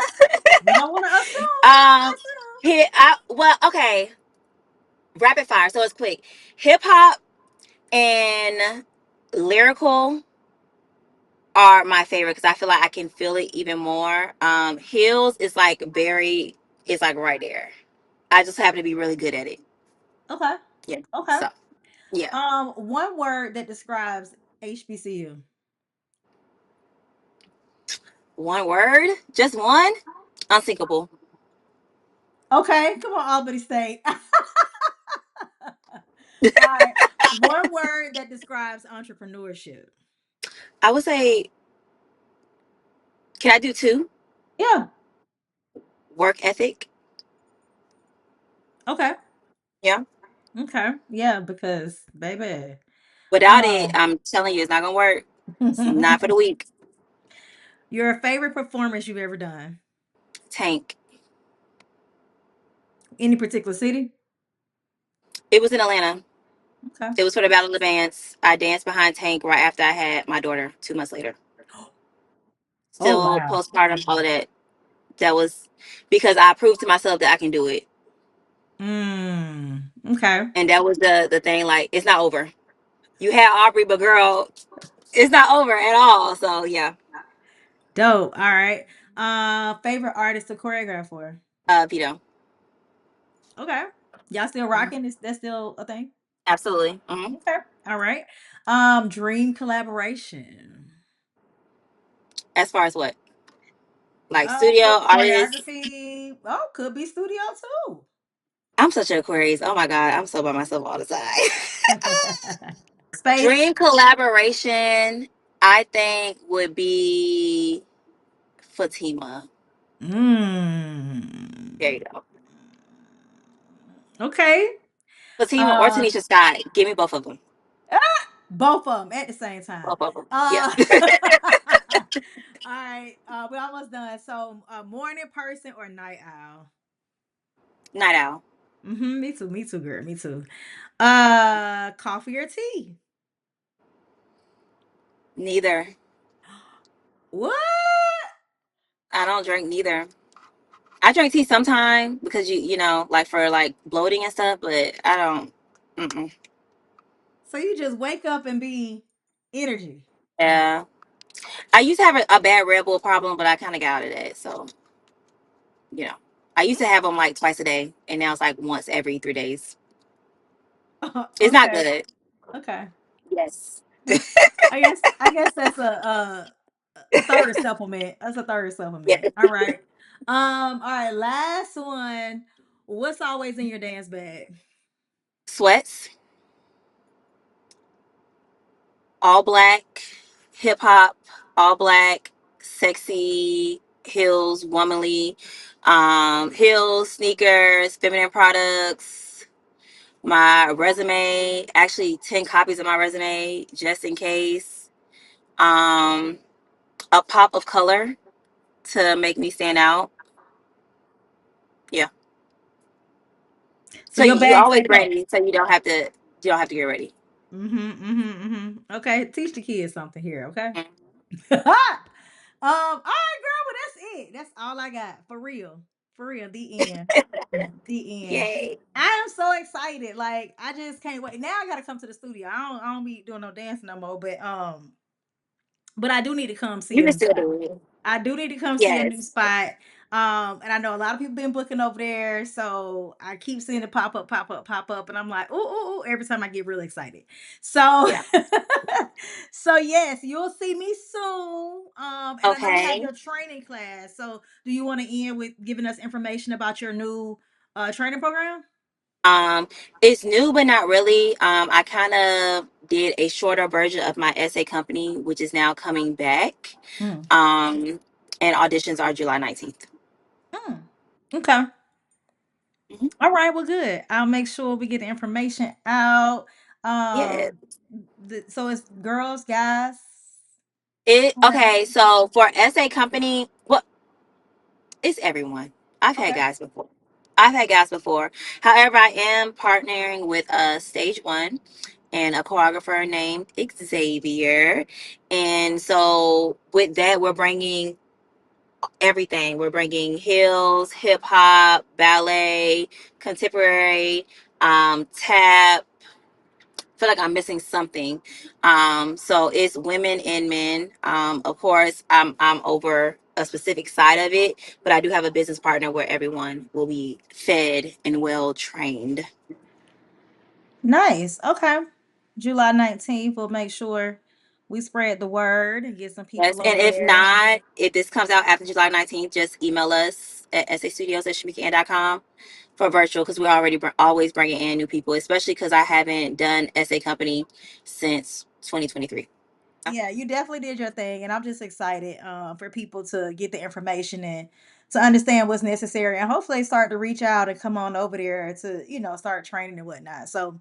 We don't want to assume. We don't want um. to assume. Here. Well. Okay. Rapid fire. So it's quick. Hip hop and lyrical are my favorite because I feel like I can feel it even more. Heels is like very. It's like right there. I just happen to be really good at it. Okay. Yeah. Okay. So yeah. One word that describes HBCU. One word. Just one. Unsinkable. Okay, come on, Albany State. All right. One word that describes entrepreneurship. I would say. Can I do two? Yeah. Work ethic. Okay. Yeah. Okay. Yeah, because baby. Without it, Uh I'm telling you, it's not gonna work. It's not for the weak. your favorite performance you've ever done. Tank. Any particular city? It was in Atlanta. Okay. It was for the Battle of the Bands. I danced behind Tank right after I had my daughter 2 months later. Oh Still wow. postpartum, all of that. That was because I proved to myself that I can do it. Okay. And that was the thing, like, it's not over. You had Aubrey, but girl, it's not over at all. So yeah. Dope. All right. Favorite artist to choreograph for? Vito. Okay. Y'all still Mhm. rocking? Is that still a thing? Absolutely. Hmm. Okay. All right. Dream collaboration. As far as what? Like studio artists. Choreography. Oh, could be studio too. I'm such an Aquarius. Oh my God. I'm so by myself all the time. Space. Dream collaboration, I think, would be Fatima. There Mm. you go. Okay. Fatima or Uh, Tanisha Scott. Give me both of them. both of them at the same time. Both of them. Yeah. Uh, all right. We're almost done. So, morning person or night owl? Night owl. Me too. Me too, girl. Me too. Coffee or tea? Neither. What? I don't drink neither. I drink tea sometime because like for like bloating and stuff, but I don't. Mm-mm. So you just wake up and be energy. Yeah. I used to have a bad Red Bull problem, but I kind of got out of that. So, you know, I used to have them like twice a day, and now it's like once every 3 days. It's not Okay. good. Okay. Yes. I guess that's a third supplement. That's a third Yeah. supplement. All right. All right, last one. What's always in your dance bag? Sweats, all black, hip hop, all black, sexy heels, womanly, heels, sneakers, feminine products, my resume, actually 10 copies of my resume just in case. Um, a pop of color to make me stand out. Yeah. So So your you bag stay always packed. ready, so you don't have to get ready. Okay, teach the kids something here, okay? Mhm. All right, girl, but that's it. That's all I got. For real. For real. The end. The end. Yay. I am so excited. Like, I just can't wait. Now I gotta come to the studio. I don't be doing no dancing no more, but I do need to come see You a can new still spot. do it. I do need to come see a new Yes. spot. And I know a lot of people been booking over there, so I keep seeing it pop up, pop up, pop up, and I'm like, ooh, ooh, ooh, every time I get really excited. So, Yeah. so yes, you'll see me soon. And I know you have Okay. your training class. So, do you want to end with giving us information about your new training program? Um, it's new, but not really. I kind of did a shorter version of my essay company, which is now coming back. Mm. Um, and auditions are July 19th. Mm. Okay. Mhm. All right. Well, good. I'll make sure we get the information out. Yeah. So it's girls, guys. It Okay. okay. So for essay company, well, it's everyone. I've had Okay. guys before. I've had guys before. However, I am partnering with Stage One and a choreographer named Xavier. And so with that, we're bringing everything. We're bringing heels, hip hop, ballet, contemporary, tap. Feel like I'm missing something. So it's women and men. Of course, I'm over a specific side of it, but I do have a business partner where everyone will be fed and well trained. Nice. Okay. July 19th. We'll make sure we spread the word and get some Yes, people and over if there. not, if this comes out after July 19th, just email us at sastudios@shemeka.com for virtual because we're already always bringing in new people, especially because I haven't done essay company since 2023. Yeah, you definitely did your thing, and I'm just excited for people to get the information and to understand what's necessary, and hopefully start to reach out and come on over there to start training and whatnot. So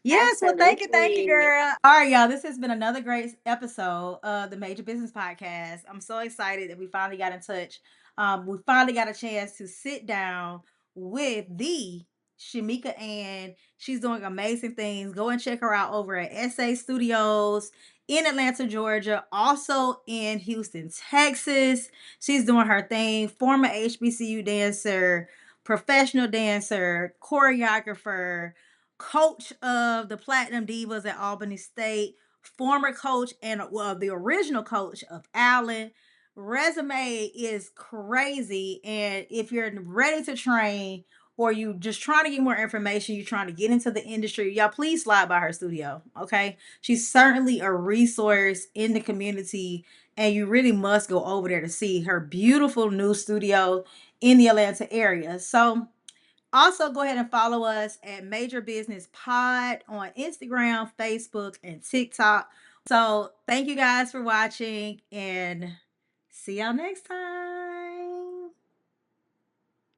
yes, well, thank you, Absolutely. girl. All right, y'all. This has been another great episode of the Major Business Podcast. I'm so excited that we finally got in touch. We finally got a chance to sit down with the Shemeka, and she's doing amazing things. Go and check her out over at SA Studios in Atlanta, Georgia, also in Houston, Texas. She's doing her thing. Former HBCU dancer, professional dancer, choreographer, coach of the Platinum Divas at Albany State, former coach and well, the original coach of Allen. Resume is crazy. And if you're ready to train or you just trying to get more information, you're trying to get into the industry, y'all please slide by her studio. Okay. She's certainly a resource in the community. And you really must go over there to see her beautiful new studio in the Atlanta area. So also, go ahead and follow us at Major Business Pod on Instagram, Facebook, and TikTok. So, thank you guys for watching and see y'all next time.